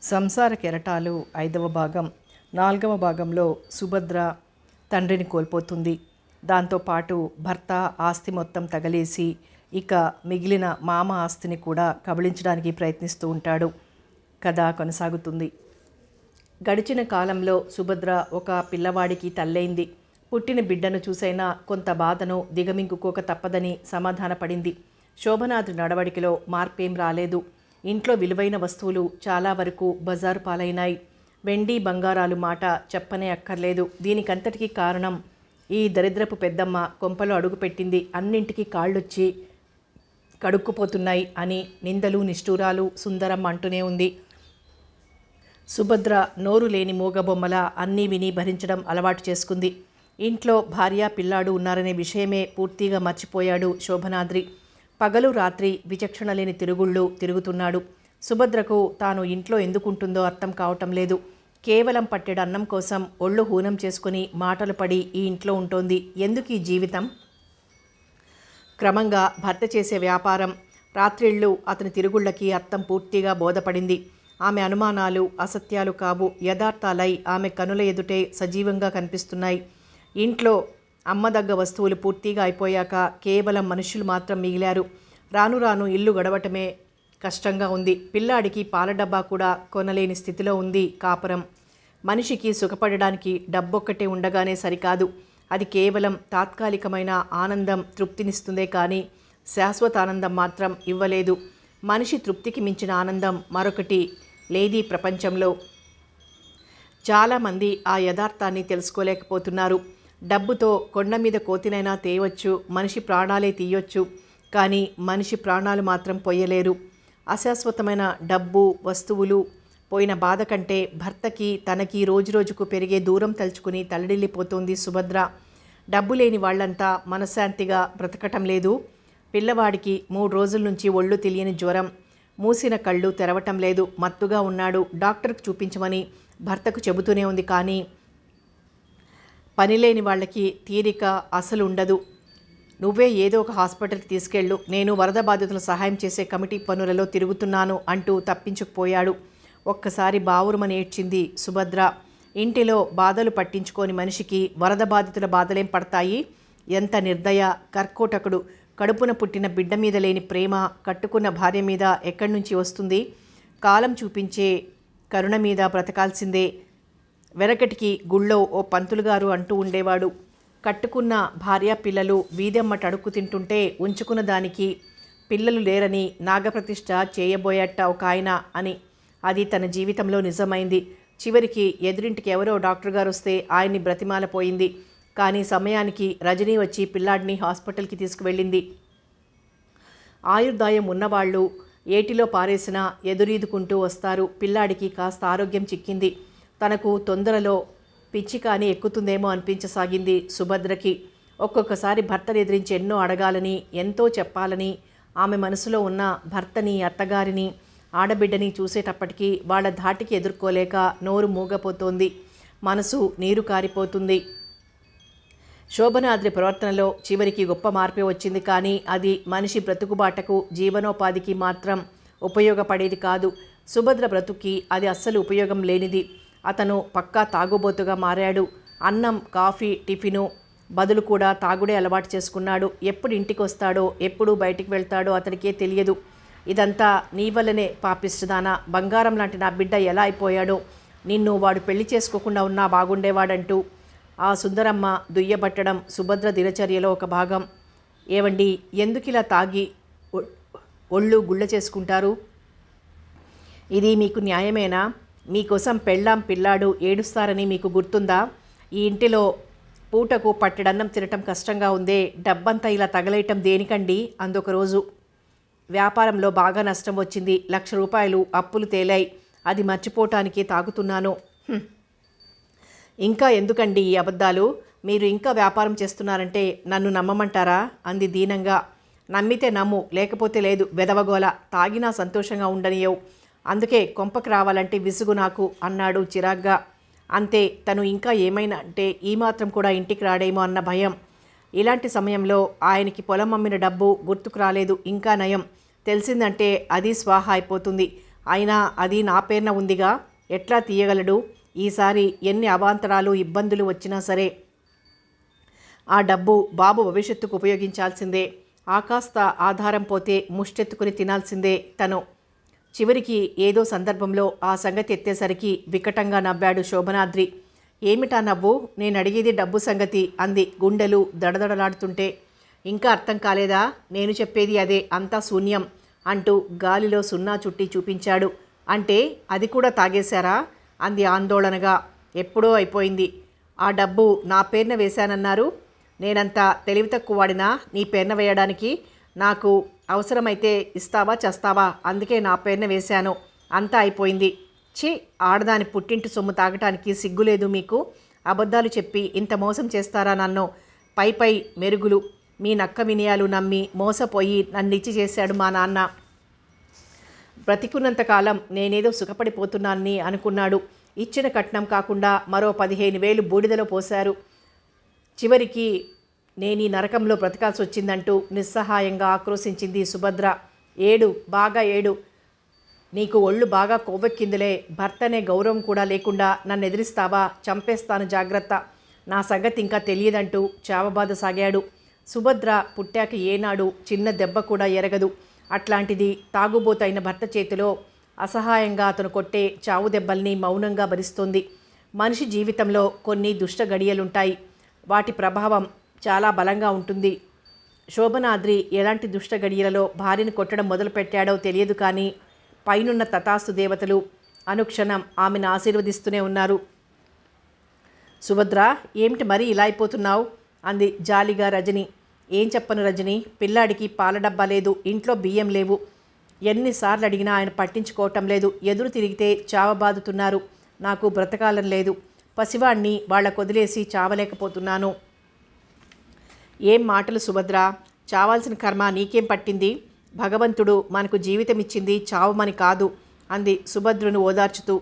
సంసార కెరటాలు 5వ భాగం. 4వ భాగంలో సుభద్ర తండ్రిని కోల్పోతుంది. దాంతోపాటు భర్త ఆస్తి మొత్తం తగలేసి ఇక మిగిలిన మామ ఆస్తిని కూడా కబళించడానికి ప్రయత్నిస్తూ ఉంటాడు. కథ కొనసాగుతుంది. గడిచిన కాలంలో సుభద్ర ఒక పిల్లవాడికి తల్లైంది. పుట్టిన బిడ్డను చూసైనా కొంత బాధను దిగమింగుకోక తప్పదని సమాధానపడింది. శోభనాద్రి నడవడికలో మార్పేం రాలేదు. ఇంట్లో విలువైన వస్తువులు చాలా వరకు బజారు పాలైనాయి. వెండి బంగారాలు మాట చెప్పనే అక్కర్లేదు. దీనికంతటికీ కారణం ఈ దరిద్రపు పెద్దమ్మ కొంపలో అడుగుపెట్టింది, అన్నింటికీ కాళ్ళొచ్చి కడుక్కుపోతున్నాయి అని నిందలు నిష్ఠూరాలు సుందరమ్మ అంటూనే ఉంది. సుభద్ర నోరు లేని మూగబొమ్మల అన్నీ విని భరించడం అలవాటు చేసుకుంది. ఇంట్లో భార్య పిల్లాడు ఉన్నారనే విషయమే పూర్తిగా మర్చిపోయాడు శోభనాద్రి. పగలు రాత్రి విచక్షణ లేని తిరుగుళ్ళు తిరుగుతున్నాడు. సుభద్రకు తాను ఇంట్లో ఎందుకుంటుందో అర్థం కావటం లేదు. కేవలం పట్టెడు అన్నం కోసం ఒళ్ళు హూనం చేసుకుని మాటలు పడి ఈ ఇంట్లో ఉంటోంది. ఎందుకు ఈ జీవితం? క్రమంగా భర్త చేసే వ్యాపారం, రాత్రిళ్ళు అతని తిరుగుళ్ళకి అర్థం పూర్తిగా బోధపడింది. ఆమె అనుమానాలు అసత్యాలు కావు, యథార్థాలై ఆమె కనుల ఎదుటే సజీవంగా కనిపిస్తున్నాయి. ఇంట్లో అమ్మదగ్గ వస్తువులు పూర్తిగా అయిపోయాక కేవలం మనుషులు మాత్రం మిగిలారు. రాను రాను ఇల్లు గడవటమే కష్టంగా ఉంది. పిల్లాడికి పాల డబ్బా కూడా కొనలేని స్థితిలో ఉంది కాపురం. మనిషికి సుఖపడడానికి డబ్బొక్కటే ఉండగానే సరికాదు. అది కేవలం తాత్కాలికమైన ఆనందం, తృప్తినిస్తుందే కానీ శాశ్వత ఆనందం మాత్రం ఇవ్వలేదు. మనిషి తృప్తికి మించిన ఆనందం మరొకటి లేదీ ప్రపంచంలో. చాలామంది ఆ యథార్థాన్ని తెలుసుకోలేకపోతున్నారు. డబ్బుతో కొండ మీద కోతినైనా తేయవచ్చు, మనిషి ప్రాణాలే తీయొచ్చు, కానీ మనిషి ప్రాణాలు మాత్రం పొయ్యలేరు. అశాశ్వతమైన డబ్బు, వస్తువులు పోయిన బాధ కంటే భర్తకి తనకి రోజురోజుకు పెరిగే దూరం తలుచుకుని తల్లడిల్లిపోతోంది సుభద్ర. డబ్బు లేని వాళ్ళంతా మనశ్శాంతిగా బ్రతకటం లేదు. పిల్లవాడికి 3 రోజుల నుంచి ఒళ్ళు తెలియని జ్వరం, మూసిన కళ్ళు తెరవటం లేదు, మత్తుగా ఉన్నాడు. డాక్టర్కు చూపించమని భర్తకు చెబుతూనే ఉంది, కానీ పనిలేని వాళ్ళకి తీరిక అసలు ఉండదు. నువ్వే ఏదో ఒక హాస్పిటల్కి తీసుకెళ్ళు, నేను వరద బాధితుల సహాయం చేసే కమిటీ పనులలో తిరుగుతున్నాను అంటూ తప్పించుకుపోయాడు. ఒక్కసారి బావురుమని ఏడ్చింది సుభద్ర. ఇంటిలో బాధలు పట్టించుకోని మనిషికి వరద బాధితుల బాధలేం పడతాయి? ఎంత నిర్దయ! కర్కోటకుడు. కడుపున పుట్టిన బిడ్డ మీద లేని ప్రేమ కట్టుకున్న భార్య మీద ఎక్కడి నుంచి వస్తుంది? కాలం చూపించే కరుణ మీద బ్రతకాల్సిందే. వెనకటికి గుళ్ళో ఓ పంతులుగారు అంటూ ఉండేవాడు, కట్టుకున్న భార్య పిల్లలు వీధెమ్మట అడుక్కు తింటుంటే ఉంచుకున్న దానికి పిల్లలు లేరని నాగప్రతిష్ఠ చేయబోయట ఒక ఆయన అని. అది తన జీవితంలో నిజమైంది. చివరికి ఎదురింటికి ఎవరో డాక్టర్ గారు వస్తే ఆయన్ని బ్రతిమాలపోయింది. కానీ సమయానికి రజనీ వచ్చి పిల్లాడిని హాస్పిటల్కి తీసుకువెళ్ళింది. ఆయుర్దాయం ఉన్నవాళ్ళు ఏటిలో పారేసినా ఎదురీదుకుంటూ వస్తారు. పిల్లాడికి కాస్త ఆరోగ్యం చిక్కింది. తనకు తొందరలో పిచ్చి కానీ ఎక్కుతుందేమో అనిపించసాగింది సుభద్రకి. ఒక్కొక్కసారి భర్తను ఎదిరించి ఎన్నో అడగాలని, ఎంతో చెప్పాలని ఆమె మనసులో ఉన్న భర్తని, అత్తగారిని, ఆడబిడ్డని చూసేటప్పటికీ వాళ్ళ ధాటికి ఎదుర్కోలేక నోరు మూగపోతోంది, మనసు నీరు కారిపోతుంది. శోభనాద్రి ప్రవర్తనలో చివరికి గొప్ప మార్పే వచ్చింది, కానీ అది మనిషి బ్రతుకుబాటకు, జీవనోపాధికి మాత్రం ఉపయోగపడేది కాదు. సుభద్ర బ్రతుకి అది అస్సలు ఉపయోగం లేనిది. అతను పక్కా తాగుబోతుగా మారాడు. అన్నం, కాఫీ, టిఫిను బదులు కూడా తాగుడే అలవాటు చేసుకున్నాడు. ఎప్పుడు ఇంటికి వస్తాడో, ఎప్పుడు బయటికి వెళ్తాడో అతనికే తెలియదు. ఇదంతా నీ వల్లనే పాపిస్తుదానా, బంగారం లాంటి నా బిడ్డ ఎలా అయిపోయాడో, నిన్ను వాడు పెళ్లి చేసుకోకుండా ఉన్నా బాగుండేవాడంటూ ఆ సుందరమ్మ దుయ్యబట్టడం సుభద్ర దినచర్యలో ఒక భాగం. ఏవండి, ఎందుకిలా తాగి ఒళ్ళు గుళ్ళ చేసుకుంటారు? ఇది మీకు న్యాయమేనా? మీకోసం పెళ్ళాం పిల్లాడు ఏడుస్తారని మీకు గుర్తుందా? ఈ ఇంటిలో పూటకు పట్టెడన్నం తినటం కష్టంగా ఉందే, డబ్బంతా ఇలా తగలేయటం దేనికండి? అందొక రోజు వ్యాపారంలో బాగా నష్టం వచ్చింది. 1,00,000 రూపాయలు అప్పులు తేలాయి. అది మర్చిపోవటానికే తాగుతున్నాను. ఇంకా ఎందుకండి ఈ అబద్ధాలు? మీరు ఇంకా వ్యాపారం చేస్తున్నారంటే నన్ను నమ్మమంటారా? అంది దీనంగా. నమ్మితే నమ్ము, లేకపోతే లేదు. వెదవగోల. తాగినా సంతోషంగా ఉండనియవు, అందుకే కొంపకి రావాలంటే విసుగు నాకు అన్నాడు చిరాగ్గా. అంతే, తను ఇంకా ఏమైనా అంటే ఈ మాత్రం కూడా ఇంటికి రాడేమో అన్న భయం. ఇలాంటి సమయంలో ఆయనకి పొలం అమ్మిన డబ్బు గుర్తుకు రాలేదు. ఇంకా నయం, తెలిసిందంటే అది స్వాహా అయిపోతుంది. అయినా అది నా పేరున ఉందిగా, ఎట్లా తీయగలడు? ఈసారి ఎన్ని అవాంతరాలు ఇబ్బందులు వచ్చినా సరే ఆ డబ్బు బాబు భవిష్యత్తుకు ఉపయోగించాల్సిందే. ఆకాస్త ఆధారం పోతే ముష్టెత్తుకుని తినాల్సిందే తను. చివరికి ఏదో సందర్భంలో ఆ సంగతి ఎత్తేసరికి వికటంగా నవ్వాడు శోభనాద్రి. ఏమిటా నవ్వు? నేను అడిగేది డబ్బు సంగతి అంది గుండెలు దడదడలాడుతుంటే. ఇంకా అర్థం కాలేదా? నేను చెప్పేది అదే, అంతా శూన్యం అంటూ గాలిలో సున్నా చుట్టి చూపించాడు. అంటే అది కూడా తాగేశారా? అంది ఆందోళనగా. ఎప్పుడో అయిపోయింది. ఆ డబ్బు నా పేరున వేశానన్నారు. నేనంత తెలివి తక్కువవాడినా నీ పేరున వేయడానికి? నాకు అవసరమైతే ఇస్తావా చస్తావా, అందుకే నా పేరున వేశాను. అంతా అయిపోయింది. ఛీ, ఆడదాని పుట్టింటి సొమ్ము తాగటానికి సిగ్గులేదు మీకు? అబద్ధాలు చెప్పి ఇంత మోసం చేస్తారా నన్ను? పై పై మెరుగులు, మీ నక్క వినయాలు నమ్మి మోసపోయి నన్నిచ్చి చేశాడు మా నాన్న. బ్రతికున్నంతకాలం నేనేదో సుఖపడిపోతున్నానని అనుకున్నాడు. ఇచ్చిన కట్నం కాకుండా మరో 15,000 బూడిదలో పోశారు. చివరికి నేను ఈ నరకంలో బ్రతకాల్సి వచ్చిందంటూ నిస్సహాయంగా ఆక్రోశించింది సుభద్ర. ఏడు, బాగా ఏడు. నీకు ఒళ్ళు బాగా కొవ్వెక్కిందిలే. భర్తనే గౌరవం కూడా లేకుండా నన్ను ఎదిరిస్తావా? చంపేస్తాను, జాగ్రత్త. నా సంగతి ఇంకా తెలియదంటూ చావబాధ సాగాడు. సుభద్ర పుట్టాక ఏనాడు చిన్న దెబ్బ కూడా ఎరగదు. అట్లాంటిది తాగుబోతైన భర్త చేతిలో అసహాయంగా అతను కొట్టే చావు దెబ్బల్ని మౌనంగా భరిస్తోంది. మనిషి జీవితంలో కొన్ని దుష్ట గడియలుంటాయి. వాటి ప్రభావం చాలా బలంగా ఉంటుంది. శోభనాద్రి ఎలాంటి దుష్ట గడియలలో భార్యను కొట్టడం మొదలుపెట్టాడో తెలియదు, కానీ పైనున్న తథాస్తు దేవతలు అనుక్షణం ఆమెను ఆశీర్వదిస్తూనే ఉన్నారు. సుభద్ర, ఏమిటి మరీ ఇలా అయిపోతున్నావు? అంది జాలిగా రజని. ఏం చెప్పను రజని, పిల్లాడికి పాల డబ్బా లేదు, ఇంట్లో బియ్యం లేవు. ఎన్నిసార్లు అడిగినా ఆయన పట్టించుకోవటం లేదు. ఎదురు తిరిగితే చావబాదుతున్నారు. నాకు బ్రతకాలం లేదు. పసివాణ్ణి వాళ్ళకు వదిలేసి చావలేకపోతున్నాను. ఏం మాటలు సుభద్ర? చావాల్సిన కర్మ నీకేం పట్టింది? భగవంతుడు మనకు జీవితం ఇచ్చింది చావమని కాదు అంది సుభద్రను ఓదార్చుతూ.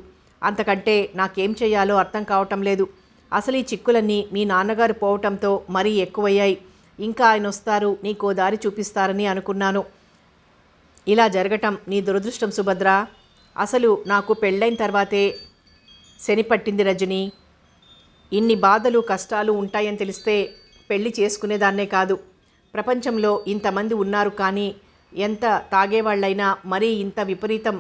అంతకంటే నాకేం చేయాలో అర్థం కావటం లేదు. అసలు ఈ చిక్కులన్నీ మీ నాన్నగారు పోవటంతో మరీ ఎక్కువయ్యాయి. ఇంకా ఆయన వస్తారు, నీకో దారి చూపిస్తారని అనుకున్నాను. ఇలా జరగటం నీ దురదృష్టం సుభద్ర. అసలు నాకు పెళ్ళైన తర్వాతే శని పట్టింది రజని. ఇన్ని బాధలు కష్టాలు ఉంటాయని తెలిస్తే పెళ్లి చేసుకునేదాన్నే కాదు. ప్రపంచంలో ఇంతమంది ఉన్నారు, కానీ ఎంత తాగేవాళ్ళైనా మరీ ఇంత విపరీతం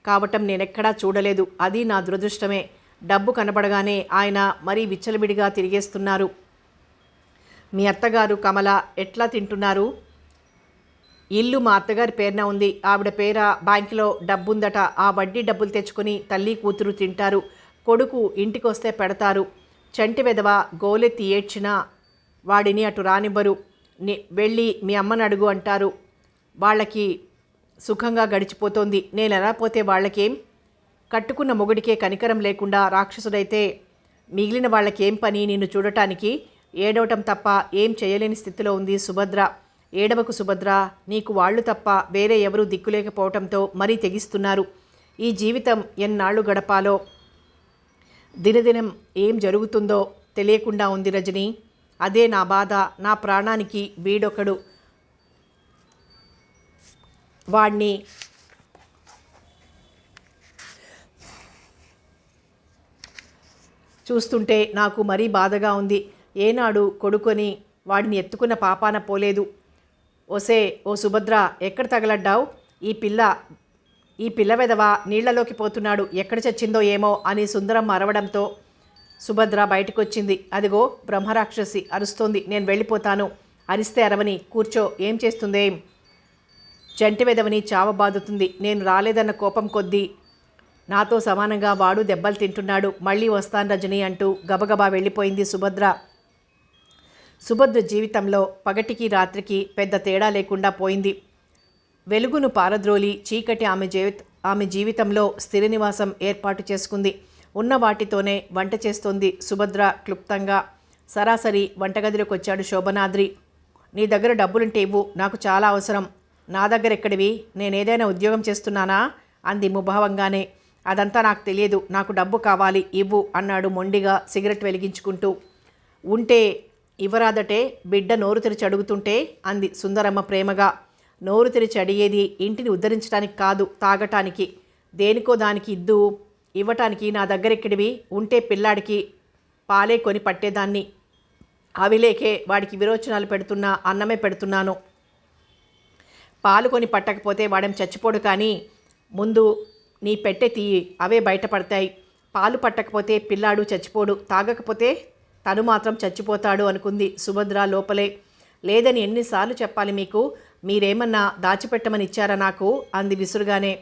కావటం నేనెక్కడా చూడలేదు. అది నా దురదృష్టమే. డబ్బు కనబడగానే ఆయన మరీ విచ్చలవిడిగా తిరిగేస్తున్నారు. మీ అత్తగారు కమల ఎట్లా తింటున్నారు? ఇల్లు మా అత్తగారి పేరున ఉంది. ఆవిడ పేర బ్యాంకులో డబ్బుందట. ఆ వడ్డీ డబ్బులు తెచ్చుకొని తల్లి కూతురు తింటారు. కొడుకు ఇంటికొస్తే పెడతారు. చంటి వెధవ గోలెత్తి ఏడ్చినా వాడిని అటు రానివ్వరు. వెళ్ళి మీ అమ్మని అడుగు అంటారు. వాళ్ళకి సుఖంగా గడిచిపోతోంది. నేను ఎలా పోతే వాళ్ళకేం? కట్టుకున్న మొగుడికే కనికరం లేకుండా రాక్షసుడైతే మిగిలిన వాళ్ళకేం పని నిన్ను చూడటానికి? ఏడవటం తప్ప ఏం చేయలేని స్థితిలో ఉంది సుభద్ర. ఏడవకు సుభద్ర, నీకు వాళ్ళు తప్ప వేరే ఎవరూ దిక్కులేకపోవటంతో మరీ తెగిస్తున్నారు. ఈ జీవితం ఎన్నాళ్ళు గడపాలో, దినదినం ఏం జరుగుతుందో తెలియకుండా ఉంది రజని. అదే నా బాధ. నా ప్రాణానికి వీడొకడు. వాణ్ణి చూస్తుంటే నాకు మరీ బాధగా ఉంది. ఏనాడు కొడుకొని వాడిని ఎత్తుకున్న పాపాన పోలేదు. ఓ సుభద్ర, ఎక్కడ తగలడ్డావు? ఈ పిల్ల వెధవ నీళ్లలోకి పోతున్నాడు. ఎక్కడ చచ్చిందో ఏమో అని సుందరం అరవడంతో సుభద్ర బయటకొచ్చింది. అదిగో బ్రహ్మరాక్షసి అరుస్తోంది. నేను వెళ్ళిపోతాను. అరిస్తే అరవని, కూర్చో. ఏం చేస్తుందేం? జంటి వెధవని చావబాదుతుంది. నేను రాలేదన్న కోపం కొద్దీ నాతో సమానంగా వాడు దెబ్బలు తింటున్నాడు. మళ్ళీ వస్తాను రజని అంటూ గబగబా వెళ్ళిపోయింది సుభద్ర. సుభద్ర జీవితంలో పగటికి రాత్రికి పెద్ద తేడా లేకుండా పోయింది. వెలుగును పారద్రోలి చీకటి ఆమె జీవితంలో స్థిర నివాసం ఏర్పాటు చేసుకుంది. ఉన్న వాటితోనే వంట చేస్తోంది సుభద్ర క్లుప్తంగా. సరాసరి వంటగదిలోకి వచ్చాడు శోభనాద్రి. నీ దగ్గర డబ్బులుంటే ఇవ్వు, నాకు చాలా అవసరం. నా దగ్గర ఎక్కడివి? నేనేదైనా ఉద్యోగం చేస్తున్నానా? అంది ముభావంగానే. అదంతా నాకు తెలియదు. నాకు డబ్బు కావాలి, ఇవ్వు అన్నాడు మొండిగా సిగరెట్ వెలిగించుకుంటూ. ఉంటే ఇవ్వరాదటే, బిడ్డ నోరు తెరిచి అడుగుతుంటే అంది సుందరమ్మ ప్రేమగా. నోరు తెరిచి అడిగేది ఇంటిని ఉద్ధరించడానికి కాదు, తాగటానికి. దేనికో దానికి ఇద్దు ఇవ్వటానికి నా దగ్గర ఎక్కడివి, ఉంటే పిల్లాడికి పాలే కొని పట్టేదాన్ని. అవి లేకే వాడికి విరోచనాలు పెడుతున్నా, అన్నమే పెడుతున్నాను. పాలు కొని పట్టకపోతే వాడేం చచ్చిపోడు, కానీ ముందు నీ పెట్టె తీయి, అవే బయటపడతాయి. పాలు పట్టకపోతే పిల్లాడు చచ్చిపోడు, తాగకపోతే తను మాత్రం చచ్చిపోతాడు అనుకుంది సుభద్ర లోపలే. లేదని ఎన్నిసార్లు చెప్పాలి మీకు, మీరేమన్నా దాచిపెట్టమని ఇచ్చారా నాకు, అంది విసురుగానే.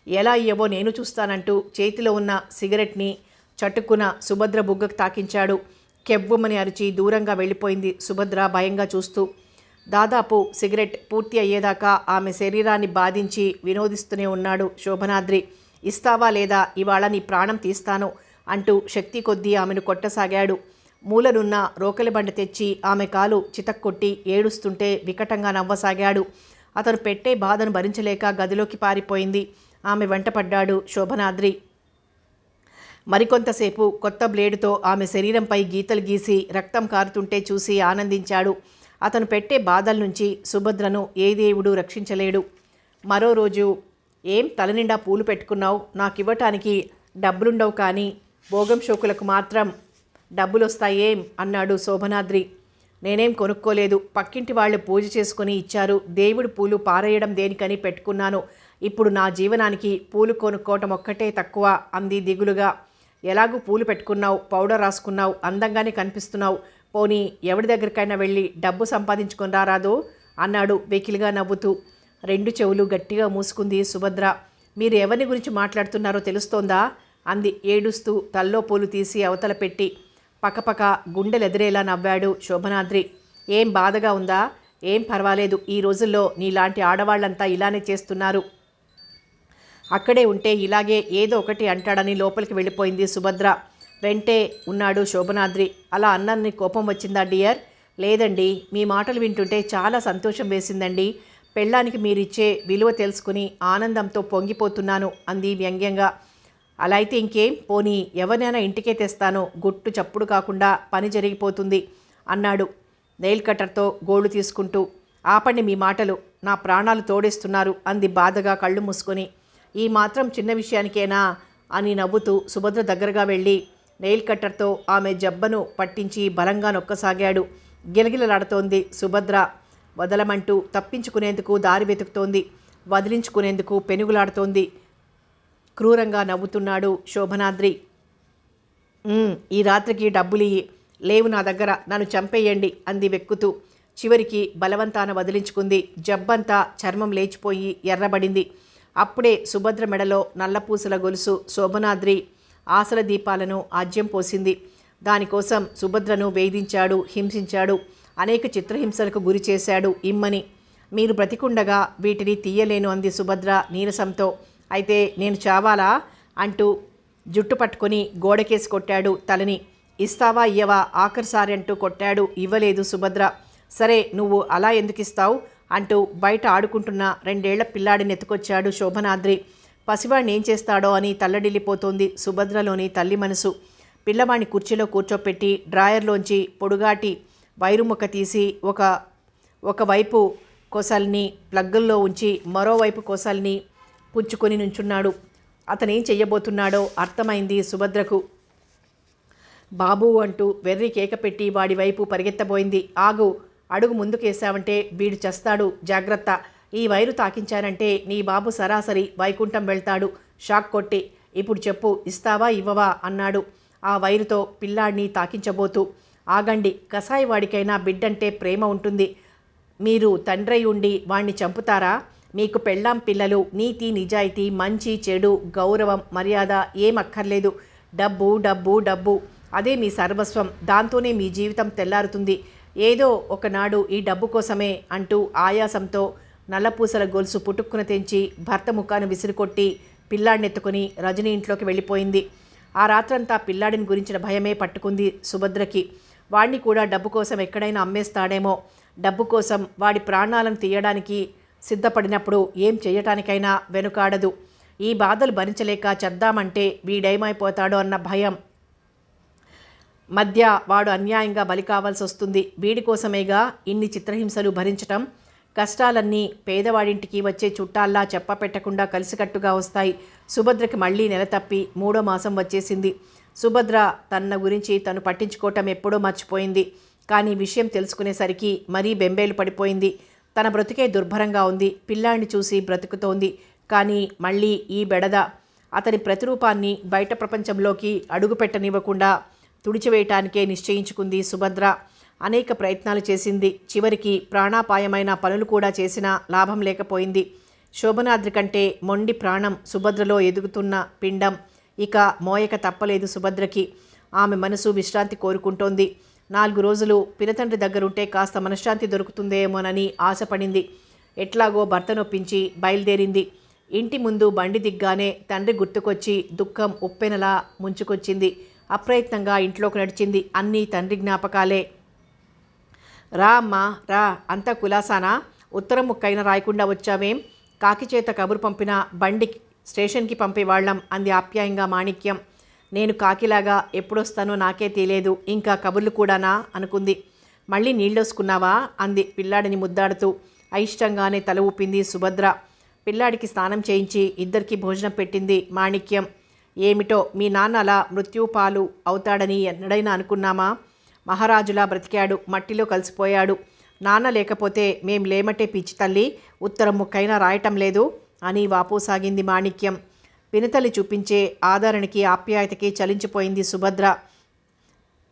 ఎలా అయ్యవో నేను చూస్తానంటూ చేతిలో ఉన్న సిగరెట్ని చటుక్కున సుభద్ర బుగ్గకు తాకించాడు. కెవ్వుమని అరిచి దూరంగా వెళ్ళిపోయింది సుభద్ర భయంగా చూస్తూ. దాదాపు సిగరెట్ పూర్తి అయ్యేదాకా ఆమె శరీరాన్ని బాధించి వినోదిస్తూనే ఉన్నాడు శోభనాద్రి. ఇస్తావా లేదా, ఇవాళ నీ ప్రాణం తీస్తాను అంటూ శక్తి కొద్దీ ఆమెను కొట్టసాగాడు. మూలనున్న రోకలి బండ తెచ్చి ఆమె కాలు చితక్కొట్టి ఏడుస్తుంటే వికటంగా నవ్వసాగాడు. అతను పెట్టే బాధను భరించలేక గదిలోకి పారిపోయింది. ఆమె వెంటపడ్డాడు శోభనాద్రి. మరికొంతసేపు కొత్త బ్లేడుతో ఆమె శరీరంపై గీతలు గీసి రక్తం కారుతుంటే చూసి ఆనందించాడు. అతను పెట్టే బాధల నుంచి సుభద్రను ఏ దేవుడు రక్షించలేడు. మరో రోజు, ఏం తలనిండా పూలు పెట్టుకున్నావు, నాకివ్వటానికి డబ్బులుండవు, కానీ భోగం షోకులకు మాత్రం డబ్బులొస్తాయేం అన్నాడు శోభనాద్రి. నేనేం కొనుక్కోలేదు, పక్కింటి వాళ్ళు పూజ చేసుకుని ఇచ్చారు. దేవుడి పూలు పారేయడం దేనికని పెట్టుకున్నాను. ఇప్పుడు నా జీవనానికి పూలు కొనుక్కోవటం ఒక్కటే తక్కువ, అంది దిగులుగా. ఎలాగూ పూలు పెట్టుకున్నావు, పౌడర్ రాసుకున్నావు, అందంగానే కనిపిస్తున్నావు. పోనీ ఎవడి దగ్గరికైనా వెళ్ళి డబ్బు సంపాదించుకొని రారాదు అన్నాడు వెకిలిగా నవ్వుతూ. రెండు చెవులు గట్టిగా మూసుకుంది సుభద్ర. మీరు ఎవరిని గురించి మాట్లాడుతున్నారో తెలుస్తోందా, అంది ఏడుస్తూ తల్లో పూలు తీసి అవతల పెట్టి. పకపక గుండెలెదిరేలా నవ్వాడు శోభనాద్రి. ఏం బాధగా ఉందా? ఏం పర్వాలేదు, ఈ రోజుల్లో నీలాంటి ఆడవాళ్ళంతా ఇలానే చేస్తున్నారు. అక్కడే ఉంటే ఇలాగే ఏదో ఒకటి అంటాడని లోపలికి వెళ్ళిపోయింది సుభద్ర. వెంటే ఉన్నాడు శోభనాద్రి. అలా అన్నాన్ని కోపం వచ్చిందా డియర్? లేదండి, మీ మాటలు వింటుంటే చాలా సంతోషం వేసిందండి. పెళ్ళానికి మీరిచ్చే విలువ తెలుసుకుని ఆనందంతో పొంగిపోతున్నాను, అంది వ్యంగ్యంగా. అలా అయితే ఇంకేం, పోనీ ఎవరినైనా ఇంటికే తెస్తాను, గుట్టు చప్పుడు కాకుండా పని జరిగిపోతుంది అన్నాడు నెయిల్ కట్టర్తో గోళ్ళు తీసుకుంటూ. ఆపండి మీ మాటలు, నా ప్రాణాలు తోడేస్తున్నారు, అంది బాధగా కళ్ళు మూసుకొని. ఈ మాత్రం చిన్న విషయానికేనా అని నవ్వుతూ సుభద్ర దగ్గరగా వెళ్ళి నెయిల్ కట్టర్తో ఆమె జబ్బను పట్టించి బలంగా నొక్కసాగాడు. గిలగిలలాడుతోంది సుభద్ర. వదలమంటూ తప్పించుకునేందుకు దారి వెతుకుతోంది, వదిలించుకునేందుకు పెనుగులాడుతోంది. క్రూరంగా నవ్వుతున్నాడు శోభనాద్రి. ఈ రాత్రికి డబ్బులియ్యి, లేవు నా దగ్గర, నన్ను చంపేయండి, అంది వెక్కుతూ. చివరికి బలవంతాన వదిలించుకుంది. జబ్బంతా చర్మం లేచిపోయి ఎర్రబడింది. అప్పుడే సుభద్ర మెడలో నల్లపూసల గొలుసు శోభనాద్రి ఆశల దీపాలను ఆజ్యం పోసింది. దానికోసం సుభద్రను వేధించాడు, హింసించాడు, అనేక చిత్రహింసలకు గురి చేశాడు. ఇమ్మని, మీరు బ్రతికుండగా వీటిని తీయలేను, అంది సుభద్ర నీరసంతో. అయితే నేను చావాలా అంటూ జుట్టు పట్టుకొని గోడకేసి కొట్టాడు తలని. ఇస్తావా ఇయ్యవా ఆఖరిసారి అంటూ కొట్టాడు. ఇవ్వలేదు సుభద్ర. సరే నువ్వు అలా ఎందుకు ఇస్తావు అంటూ బయట ఆడుకుంటున్న 2 ఏళ్ల పిల్లాడిని ఎత్తుకొచ్చాడు శోభనాద్రి. పసివాడిని ఏం చేస్తాడో అని తల్లడిల్లిపోతోంది సుభద్రలోని తల్లి మనసు. పిల్లవాడిని కుర్చీలో కూర్చోపెట్టి డ్రాయర్లోంచి పొడుగాటి వైరు ముక్క తీసి ఒకవైపు కొసల్ని ప్లగ్గుల్లో ఉంచి మరోవైపు కొసల్ని పుచ్చుకొని నుంచున్నాడు. అతనేం చెయ్యబోతున్నాడో అర్థమైంది సుభద్రకు. బాబు అంటూ వెర్రి కేక పెట్టి వాడి వైపు పరిగెత్తబోయింది. ఆగు, అడుగు ముందుకేసావంటే వీడు చస్తాడు, జాగ్రత్త. ఈ వైరు తాకించానంటే నీ బాబు సరాసరి వైకుంఠం వెళ్తాడు, షాక్ కొట్టి. ఇప్పుడు చెప్పు, ఇస్తావా ఇవ్వవా అన్నాడు ఆ వైరుతో పిల్లాడిని తాకించబోతూ. ఆగండి, కసాయి వాడికైనా బిడ్డంటే ప్రేమ ఉంటుంది. మీరు తండ్రై ఉండి వాణ్ణి చంపుతారా? మీకు పెళ్ళాం పిల్లలు, నీతి నిజాయితీ, మంచి చెడు, గౌరవం, మర్యాద ఏం అక్కర్లేదు. డబ్బు డబ్బు డబ్బు, అదే మీ సర్వస్వం. దాంతోనే మీ జీవితం తెల్లారుతుంది. ఏదో ఒకనాడు ఈ డబ్బు కోసమే అంటూ ఆయాసంతో నల్లపూసల గొలుసు పుట్టుక్కున తెంచి భర్త ముఖాను విసిరికొట్టి పిల్లాడినెత్తుకుని రజని ఇంట్లోకి వెళ్ళిపోయింది. ఆ రాత్రంతా పిల్లాడిని గురించిన భయమే పట్టుకుంది సుభద్రకి. వాడిని కూడా డబ్బు కోసం ఎక్కడైనా అమ్మేస్తాడేమో. డబ్బు కోసం వాడి ప్రాణాలను తీయడానికి సిద్ధపడినప్పుడు ఏం చేయటానికైనా వెనుకాడదు. ఈ బాధలు భరించలేక చేద్దామంటే వీడేమైపోతాడో అన్న భయం మధ్య వాడు అన్యాయంగా బలి కావాల్సి వస్తుంది. వీడి కోసమేగా ఇన్ని చిత్రహింసలు భరించటం. కష్టాలన్నీ పేదవాడింటికి వచ్చే చుట్టాల్లా చెప్పపెట్టకుండా కలిసికట్టుగా వస్తాయి. సుభద్రకి మళ్ళీ నెల తప్పి 3వ మాసం వచ్చేసింది. సుభద్ర తన గురించి తను పట్టించుకోవటం ఎప్పుడో మర్చిపోయింది. కానీ విషయం తెలుసుకునేసరికి మరీ బెంబేలు పడిపోయింది. తన బ్రతుకే దుర్భరంగా ఉంది. పిల్లాడిని చూసి బ్రతుకుతోంది. కానీ మళ్ళీ ఈ బెడద అతని ప్రతిరూపాన్ని బయట ప్రపంచంలోకి అడుగుపెట్టనివ్వకుండా తుడిచివేయటానికే నిశ్చయించుకుంది సుభద్ర. అనేక ప్రయత్నాలు చేసింది. చివరికి ప్రాణాపాయమైన పనులు కూడా చేసినా లాభం లేకపోయింది. శోభనాద్రి కంటే మొండి ప్రాణం సుభద్రలో ఎదుగుతున్న పిండం ఇక మోయక తప్పలేదు సుభద్రకి. ఆమె మనసు విశ్రాంతి కోరుకుంటోంది. 4 రోజులు పినతండ్రి దగ్గరుంటే కాస్త మనశ్శాంతి దొరుకుతుందేమోనని ఆశపడింది. ఎట్లాగో భర్తనొప్పించి బయలుదేరింది. ఇంటి ముందు బండి దిగ్గానే తండ్రి గుర్తుకొచ్చి దుఃఖం ఉప్పెనలా ముంచుకొచ్చింది. అప్రయత్నంగా ఇంట్లోకి నడిచింది. అన్నీ తండ్రి జ్ఞాపకాలే. రా అమ్మా రా, అంతా కులాసానా? ఉత్తరం ముక్కైనా రాయకుండా వచ్చావేం? కాకి చేత కబురు పంపిన బండి స్టేషన్కి పంపేవాళ్ళం అంది ఆప్యాయంగా మాణిక్యం. నేను కాకిలాగా ఎప్పుడొస్తానో నాకే తెలియదు, ఇంకా కబుర్లు కూడానా అనుకుంది. మళ్ళీ నీళ్ళోసుకున్నావా అంది పిల్లాడిని ముద్దాడుతూ. అయిష్టంగానే తల ఊపింది సుభద్ర. పిల్లాడికి స్నానం చేయించి ఇద్దరికి భోజనం పెట్టింది మాణిక్యం. ఏమిటో మీ నాన్న అలా మృత్యుపాలు అవుతాడని ఎన్నడైనా అనుకున్నామా? మహారాజులా బ్రతికాడు, మట్టిలో కలిసిపోయాడు. నాన్న లేకపోతే మేం లేమటే పిచ్చి తల్లి, ఉత్తరం ముక్కైనా రాయటం లేదు అని వాపోసాగింది మాణిక్యం. పినతల్లి చూపించే ఆదరణకి ఆప్యాయతకి చలించిపోయింది సుభద్ర.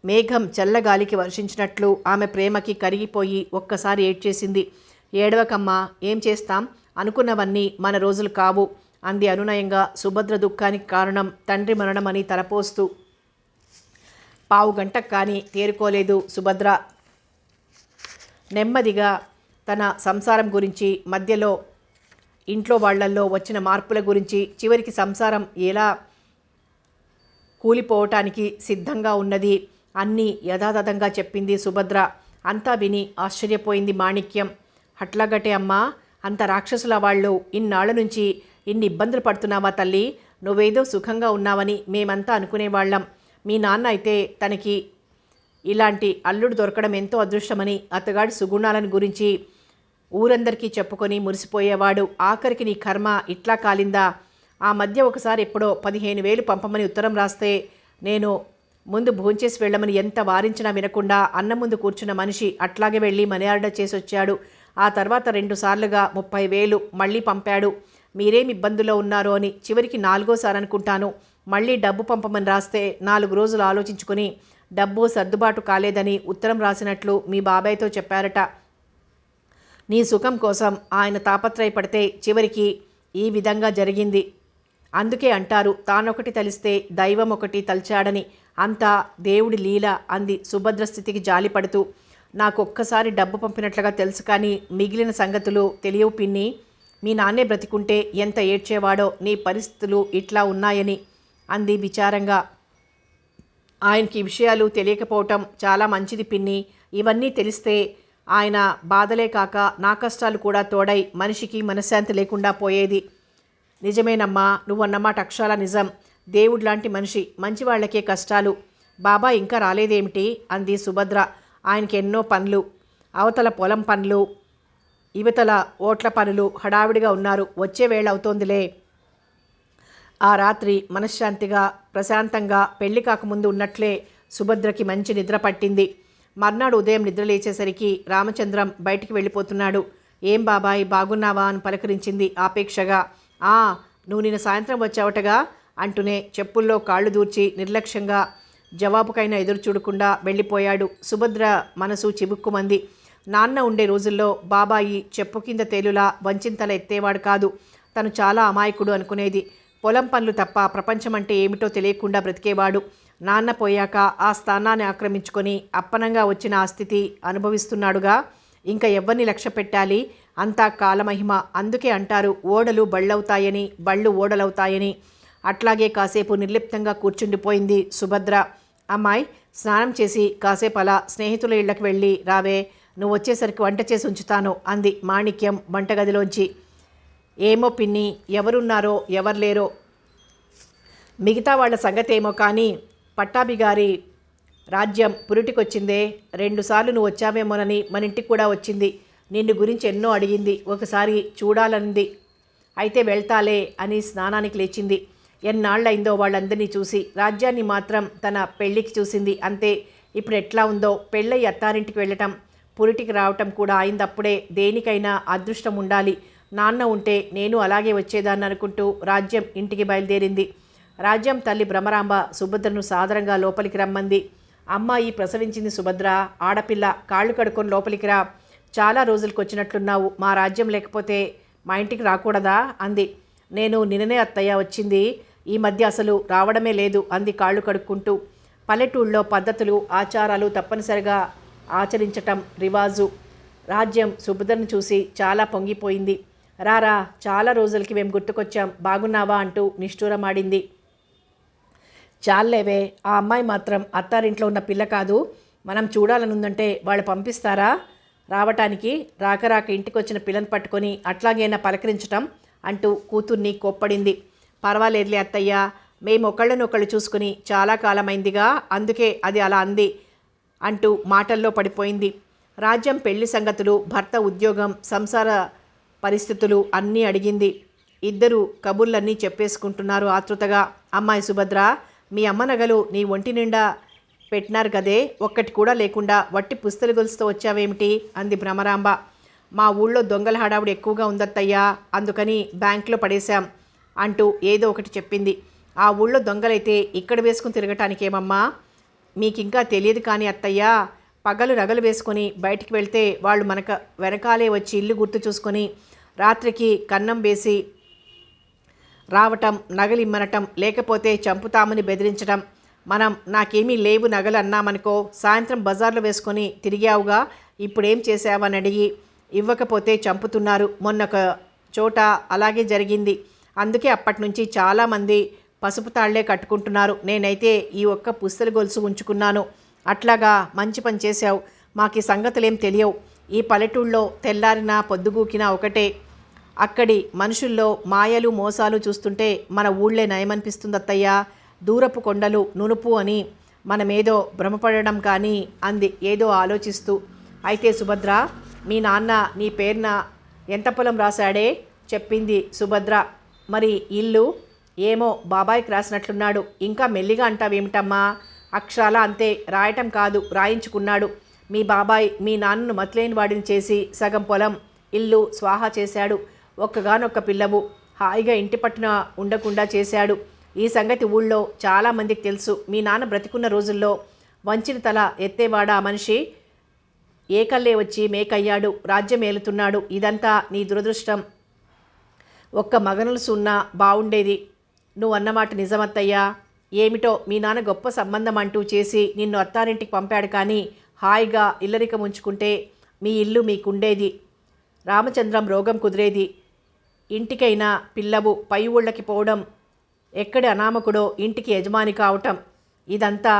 మేఘం చల్లగాలికి వర్షించినట్లు ఆమె ప్రేమకి కరిగిపోయి ఒక్కసారి ఏడ్చేసింది. ఏడవకమ్మా, ఏం చేస్తాం, అనుకున్నవన్నీ మన రోజులు కావు అంది అనునయంగా. సుభద్ర దుఃఖానికి కారణం తండ్రి మరణమని తలపోస్తూ. పావుగంట కానీ తేరుకోలేదు సుభద్ర. నెమ్మదిగా తన సంసారం గురించి, మధ్యలో ఇంట్లో వాళ్లల్లో వచ్చిన మార్పుల గురించి, చివరికి సంసారం ఎలా కూలిపోవటానికి సిద్ధంగా ఉన్నది అన్నీ యథాతథంగా చెప్పింది సుభద్ర. అంతా విని ఆశ్చర్యపోయింది మాణిక్యం. అట్లాగటే అమ్మా, అంత రాక్షసుల వాళ్ళు ఇన్నాళ్ల నుంచి ఇన్ని ఇబ్బందులు పడుతున్నావా తల్లి? నువ్వేదో సుఖంగా ఉన్నావని మేమంతా అనుకునేవాళ్ళం. మీ నాన్న అయితే తనకి ఇలాంటి అల్లుడు దొరకడం ఎంతో అదృష్టమని అతగాడి సుగుణాలను గురించి ఊరందరికీ చెప్పుకొని మురిసిపోయేవాడు. ఆఖరికి నీ కర్మ ఇట్లా కాలిందా? ఆ మధ్య ఒకసారి ఎప్పుడో 15,000 పంపమని ఉత్తరం రాస్తే నేను ముందు భోంచేసి వెళ్ళమని ఎంత వారించినా వినకుండా అన్నం ముందు కూర్చున్న మనిషి అట్లాగే వెళ్ళి మనీ ఆర్డర్ చేసి వచ్చాడు. ఆ తర్వాత 2 సార్లుగా 30,000 మళ్ళీ పంపాడు. మీరేం ఇబ్బందుల్లో ఉన్నారో అని. చివరికి 4వసారి అనుకుంటాను మళ్ళీ డబ్బు పంపమని రాస్తే 4 రోజులు ఆలోచించుకొని డబ్బు సర్దుబాటు కాలేదని ఉత్తరం రాసినట్లు మీ బాబాయ్తో చెప్పారట. నీ సుఖం కోసం ఆయన తాపత్రయపడితే చివరికి ఈ విధంగా జరిగింది. అందుకే అంటారు, తానొకటి తలిస్తే దైవం ఒకటి తలిచాడని. అంతా దేవుడి లీల అంది సుభద్ర స్థితికి జాలిపడుతూ. నాకొక్కసారి డబ్బు పంపినట్లుగా తెలుసు, కానీ మిగిలిన సంగతులు తెలియవు పిన్ని. మీ నాన్నే బ్రతికుంటే ఎంత ఏడ్చేవాడో, నీ పరిస్థితులు ఇట్లా ఉన్నాయని అంది విచారంగా. ఆయనకి ఈ విషయాలు తెలియకపోవటం చాలా మంచిది పిన్ని. ఇవన్నీ తెలిస్తే ఆయన బాధలే కాక నా కష్టాలు కూడా తోడై మనిషికి మనశ్శాంతి లేకుండా పోయేది. నిజమేనమ్మా, నువ్వన్నమాట అక్షరాల నిజం. దేవుడు లాంటి మనిషి, మంచివాళ్లకే కష్టాలు. బాబా ఇంకా రాలేదేమిటి అంది సుభద్ర. ఆయనకి ఎన్నో పనులు, అవతల పొలం పనులు, ఇవతల ఓట్ల పనులు, హడావిడిగా ఉన్నారు. వచ్చే వేళ అవుతోందిలే. ఆ రాత్రి మనశ్శాంతిగా ప్రశాంతంగా పెళ్లి కాకముందు ఉన్నట్లే సుభద్రకి మంచి నిద్ర పట్టింది. మర్నాడు ఉదయం నిద్ర లేచేసరికి రామచంద్రం బయటికి వెళ్ళిపోతున్నాడు. ఏం బాబాయ్, బాగున్నావా అని పలకరించింది ఆపేక్షగా. నువ్వు నిన్న సాయంత్రం వచ్చావటగా అంటూనే చెప్పుల్లో కాళ్ళు దూర్చి నిర్లక్ష్యంగా జవాబుకైనా ఎదురు చూడకుండా వెళ్ళిపోయాడు. సుభద్ర మనసు చిబుక్కుమంది. నాన్న ఉండే రోజుల్లో బాబాయి చెప్పు కింద తేలులా వంచింతల ఎత్తేవాడు కాదు. తను చాలా అమాయకుడు అనుకునేది. పొలం పనులు తప్ప ప్రపంచం అంటే ఏమిటో తెలియకుండా బ్రతికేవాడు. నాన్న పోయాక ఆ స్థానాన్ని ఆక్రమించుకొని అప్పనంగా వచ్చిన ఆ స్థితి అనుభవిస్తున్నాడుగా. ఇంకా ఎవరిని లక్ష్య పెట్టాలి? అంతా కాలమహిమ. అందుకే అంటారు, ఓడలు బళ్ళవుతాయని, బళ్ళు ఓడలవుతాయని. అట్లాగే కాసేపు నిర్లిప్తంగా కూర్చుండిపోయింది సుభద్ర. అమ్మాయి, స్నానం చేసి కాసేపు అలా స్నేహితుల ఇళ్ళకి వెళ్ళి రావే, నువ్వు వచ్చేసరికి వంట చేసి ఉంచుతాను అంది మాణిక్యం వంటగదిలోంచి. ఏమో పిన్ని, ఎవరున్నారో ఎవరు లేరో, మిగతా వాళ్ళ సంగతేమో కానీ పట్టాభిగారి రాజ్యం పురిటికొచ్చిందే. 2 సార్లు నువ్వు వచ్చావేమోనని మన ఇంటికి కూడా వచ్చింది. నిన్ను గురించి ఎన్నో అడిగింది, ఒకసారి చూడాలనుంది. అయితే వెళ్తాలే అని స్నానానికి లేచింది. ఎన్నాళ్ళయిందో వాళ్ళందరినీ చూసి. రాజ్యాన్ని మాత్రం తన పెళ్ళికి చూసింది, అంతే. ఇప్పుడు ఎట్లా ఉందో. పెళ్ళై అత్తారింటికి వెళ్ళటం, పురిటికి రావటం కూడా అయిందప్పుడే. దేనికైనా అదృష్టం ఉండాలి. నాన్న ఉంటే నేను అలాగే వచ్చేదాన్ని అనుకుంటూ రాజ్యం ఇంటికి బయలుదేరింది. రాజ్యం తల్లి భ్రమరాంబ సుభద్రను సాదరంగా లోపలికి రమ్మంది. అమ్మాయి ప్రసవించింది సుభద్ర, ఆడపిల్ల. కాళ్ళు కడుక్కొని లోపలికి రా. చాలా రోజులకు వచ్చినట్లున్నావు. మా రాజ్యం లేకపోతే మా ఇంటికి రాకూడదా అంది. నేను నిన్ననే అత్తయ్య వచ్చింది, ఈ మధ్య అసలు రావడమే లేదు అంది కాళ్ళు కడుక్కుంటూ. పల్లెటూళ్ళలో పద్ధతులు ఆచారాలు తప్పనిసరిగా ఆచరించటం రివాజు. రాజ్యం సుభద్రను చూసి చాలా పొంగిపోయింది. రారా, చాలా రోజులకి మేము గుర్తుకొచ్చాం, బాగున్నావా అంటూ నిష్ఠూరమాడింది. చాలేవే, ఆ అమ్మాయి మాత్రం అత్తారింట్లో ఉన్న పిల్ల కాదు. మనం చూడాలనుందంటే వాళ్ళు పంపిస్తారా రావటానికి? రాక రాక ఇంటికి వచ్చిన పిల్లని పట్టుకొని అట్లాగైనా పలకరించటం అంటూ కూతుర్ని కోప్పడింది. పర్వాలేదులే అత్తయ్య, మేము ఒకళ్ళనొకళ్ళు చూసుకుని చాలా కాలమైందిగా, అందుకే అది అలా అంది అంటూ మాటల్లో పడిపోయింది. రాజ్యం పెళ్లి సంగతులు, భర్త ఉద్యోగం, సంసార పరిస్థితులు అన్నీ అడిగింది. ఇద్దరు కబుర్లన్నీ చెప్పేసుకుంటున్నారు ఆతృతగా. అమ్మాయి సుభద్ర, మీ అమ్మ నగలు నీ ఒంటి నిండా పెట్టినారు కదే, ఒక్కటి కూడా లేకుండా వట్టి పుస్తల గొలుసుతో వచ్చావేమిటి అంది భ్రమరాంబ. మా ఊళ్ళో దొంగల హడావుడి ఎక్కువగా ఉందత్తయ్యా, అందుకని బ్యాంకులో పడేశాం అంటూ ఏదో ఒకటి చెప్పింది. ఆ ఊళ్ళో దొంగలైతే ఇక్కడ వేసుకుని తిరగటానికేమమ్మా, మీకింకా తెలియదు కానీ అత్తయ్యా, పగలు నగలు వేసుకొని బయటికి వెళ్తే వాళ్ళు వెనకాలే వచ్చి ఇల్లు గుర్తు చూసుకొని రాత్రికి కన్నం వేసి రావటం, నగలిమ్మనటం, లేకపోతే చంపుతామని బెదిరించడం. మనం నాకేమీ లేవు నగలు అన్నామనుకో, సాయంత్రం బజార్లో వేసుకొని తిరిగావుగా, ఇప్పుడేం చేసావని అడిగి ఇవ్వకపోతే చంపుతున్నారు. మొన్నొక చోట అలాగే జరిగింది. అందుకే అప్పటి నుంచి చాలామంది పసుపు తాళ్లే కట్టుకుంటున్నారు. నేనైతే ఈ ఒక్క పుస్తల గొలుసు ఉంచుకున్నాను. అట్లాగా, మంచి పని చేశావు. మాకు ఈ సంగతులేం తెలియవు. ఈ పల్లెటూళ్ళలో తెల్లారినా పొద్దుగూకినా ఒకటే. అక్కడి మనుషుల్లో మాయలు మోసాలు చూస్తుంటే మన ఊళ్ళే నయమనిపిస్తుంది అత్తయ్య. దూరపు కొండలు నునుపు అని మనమేదో భ్రమపడడం కానీ అంది ఏదో ఆలోచిస్తూ. అయితే సుభద్ర, మీ నాన్న నీ పేరున ఎంత పొలం రాశాడే చెప్పింది సుభద్ర. మరి ఇల్లు? ఏమో, బాబాయికి రాసినట్లున్నాడు. ఇంకా మెల్లిగా అంటావేమిటమ్మా? అక్షరాల అంతే, రాయటం కాదు, రాయించుకున్నాడు. మీ బాబాయ్ మీ నాన్నను మతిలేని వాడిని చేసి సగం పొలం ఇల్లు స్వాహా చేశాడు. ఒక్కగానొక్క పిల్లవు, హాయిగా ఇంటి పట్టున ఉండకుండా చేశాడు. ఈ సంగతి ఊళ్ళో చాలామందికి తెలుసు. మీ నాన్న బ్రతికున్న రోజుల్లో వంచిన తల ఎత్తేవాడా ఆ మనిషి? ఏకల్లే వచ్చి మేకయ్యాడు, రాజ్యం ఏలుతున్నాడు. ఇదంతా నీ దురదృష్టం. ఒక్క మగనలుసు ఉన్నా బావుండేది. నువ్వన్నమాట నిజమత్తయ్యా. ఏమిటో మీ నాన్న గొప్ప సంబంధం అంటూ చేసి నిన్ను అత్తారింటికి పంపాడు, కానీ హాయిగా ఇల్లరికం ఉంచుకుంటే మీ ఇల్లు మీకుండేది. రామచంద్రం రోగం కుదిరేది. ఇంటికైనా పిల్లవు, పై ఊళ్ళకి పోవడం, ఎక్కడి అనామకుడో ఇంటికి యజమాని కావటం, ఇదంతా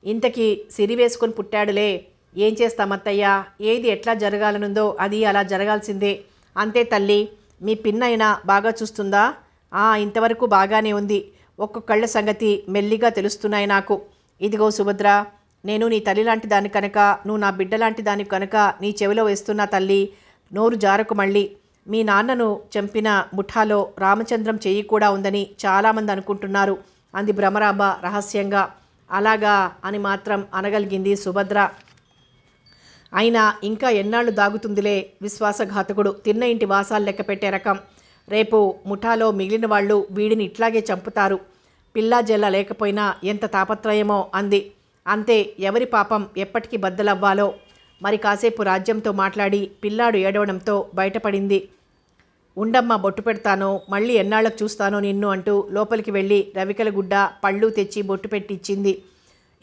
ఇంతకీ సిరి వేసుకొని పుట్టాడులే. ఏం చేస్తామత్తయ్యా, ఏది ఎట్లా జరగాలనుందో అది అలా జరగాల్సిందే. అంతే తల్లి. మీ పిన్నైనా బాగా చూస్తుందా? ఇంతవరకు బాగానే ఉంది. ఒక్కొక్కళ్ళ సంగతి మెల్లిగా తెలుస్తున్నాయి నాకు. ఇదిగో సుభద్ర, నేను నీ తల్లి లాంటి దాన్ని కనుక, నువ్వు నా బిడ్డ లాంటి దాన్ని కనుక నీ చెవిలో వేస్తున్నా తల్లి, నోరు జారకు. మళ్ళీ మీ నాన్నను చంపిన ముఠాలో రామచంద్రం చెయ్యి కూడా ఉందని చాలామంది అనుకుంటున్నారు అంది భ్రమరాంబ రహస్యంగా. అలాగా అని మాత్రం అనగలిగింది సుభద్ర. అయినా ఇంకా ఎన్నాళ్ళు దాగుతుందిలే విశ్వాసఘాతకుడు. తిన్న ఇంటి వాసాలు లెక్క పెట్టే రకం. రేపు ముఠాలో మిగిలిన వాళ్ళు వీడిని ఇట్లాగే చంపుతారు. పిల్లా జల్ల లేకపోయినా ఎంత తాపత్రయమో అంది. అంతే, ఎవరి పాపం ఎప్పటికీ బద్దలవ్వాలో. మరి కాసేపు రాజ్యంతో మాట్లాడి పిల్లాడు ఏడవడంతో బయటపడింది. ఉండమ్మా, బొట్టు పెడతానో, మళ్ళీ ఎన్నాళ్ళకు చూస్తానో నిన్ను అంటూ లోపలికి వెళ్ళి రవికల గుడ్డ పళ్ళు తెచ్చి బొట్టు పెట్టి ఇచ్చింది.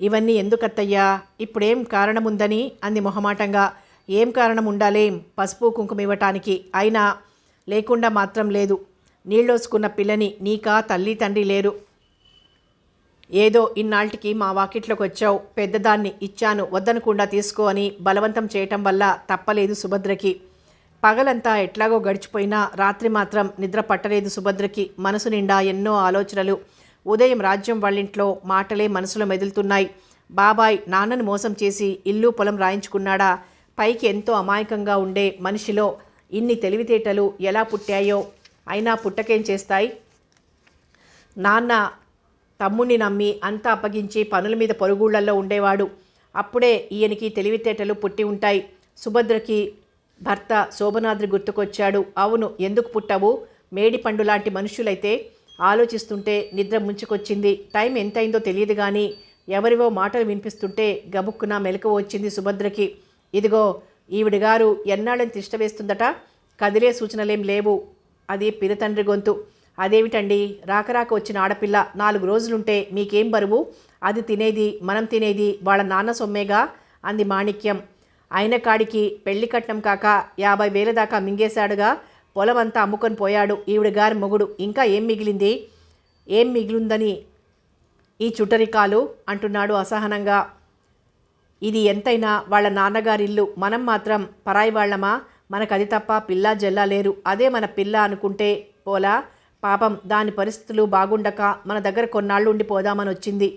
ఇవన్నీ ఎందుకత్తయ్యా, ఇప్పుడేం కారణముందని అంది మొహమాటంగా. ఏం కారణం ఉండాలేం, పసుపు కుంకుమ ఇవ్వటానికి. అయినా లేకుండా మాత్రం లేదు. నీళ్ళోసుకున్న పిల్లని నీకా తల్లి తండ్రి లేరు. ఏదో ఇన్నాళ్ళకి మా వాకిట్లోకి వచ్చావు, పెద్దదాన్ని ఇచ్చాను, వద్దనకుండా తీసుకో అని బలవంతం చేయటం వల్ల తప్పలేదు సుభద్రకి. పగలంతా ఎట్లాగో గడిచిపోయినా రాత్రి మాత్రం నిద్ర పట్టలేదు సుభద్రకి. మనసు నిండా ఎన్నో ఆలోచనలు. ఉదయం రాజ్యం వాళ్ళింట్లో మాటలే మనసులో మెదులుతున్నాయి. బాబాయ్ నాన్నను మోసం చేసి ఇల్లు పొలం రాయించుకున్నాడా? పైకి ఎంతో అమాయకంగా ఉండే మనిషిలో ఇన్ని తెలివితేటలు ఎలా పుట్టాయో. అయినా పుట్టకేం చేస్తాయి. నాన్న తమ్ముణ్ణి నమ్మి అంతా అప్పగించి పనుల మీద పరుగుళ్లలో ఉండేవాడు. అప్పుడే ఈయనకి తెలివితేటలు పుట్టి ఉంటాయి. సుభద్రకి భర్త శోభనాద్రి గుర్తుకొచ్చాడు. అవును, ఎందుకు పుట్టవు? మేడి పండు లాంటి మనుషులైతే ఆలోచిస్తుంటే నిద్ర ముంచుకొచ్చింది. టైం ఎంతైందో తెలియదు కానీ ఎవరివో మాటలు వినిపిస్తుంటే గబుక్కున మెలకువ వచ్చింది సుభద్రకి. ఇదిగో ఈవిడగారు ఎన్నాళ్ళని తిష్టవేస్తుందట. కదిలే సూచనలేం లేవు. అది పినతండ్రి గొంతు. అదేమిటండి, రాకరాక వచ్చిన ఆడపిల్ల 4 రోజులుంటే మీకేం బరువు? అది తినేది మనం తినేది వాళ్ళ నాన్న సొమ్మేగా అంది మాణిక్యం. అయిన కాడికి పెళ్లి కట్నం కాక 50,000 దాకా మింగేశాడుగా. పొలం అంతా అమ్ముకొని పోయాడు ఈవిడ గారి మొగుడు. ఇంకా ఏం మిగిలింది? ఏం మిగిలిందని ఈ చుట్టరికాలు అంటున్నాడు అసహనంగా. ఇది ఎంతైనా వాళ్ళ నాన్నగారిల్లు. మనం మాత్రం పరాయి వాళ్ళమా? మనకు అది తప్ప పిల్ల జల్లా లేరు. అదే మన పిల్ల అనుకుంటే పోలా. పాపం దాని పరిస్థితులు బాగుండక మన దగ్గర కొన్నాళ్ళు ఉండిపోదామని వచ్చింది.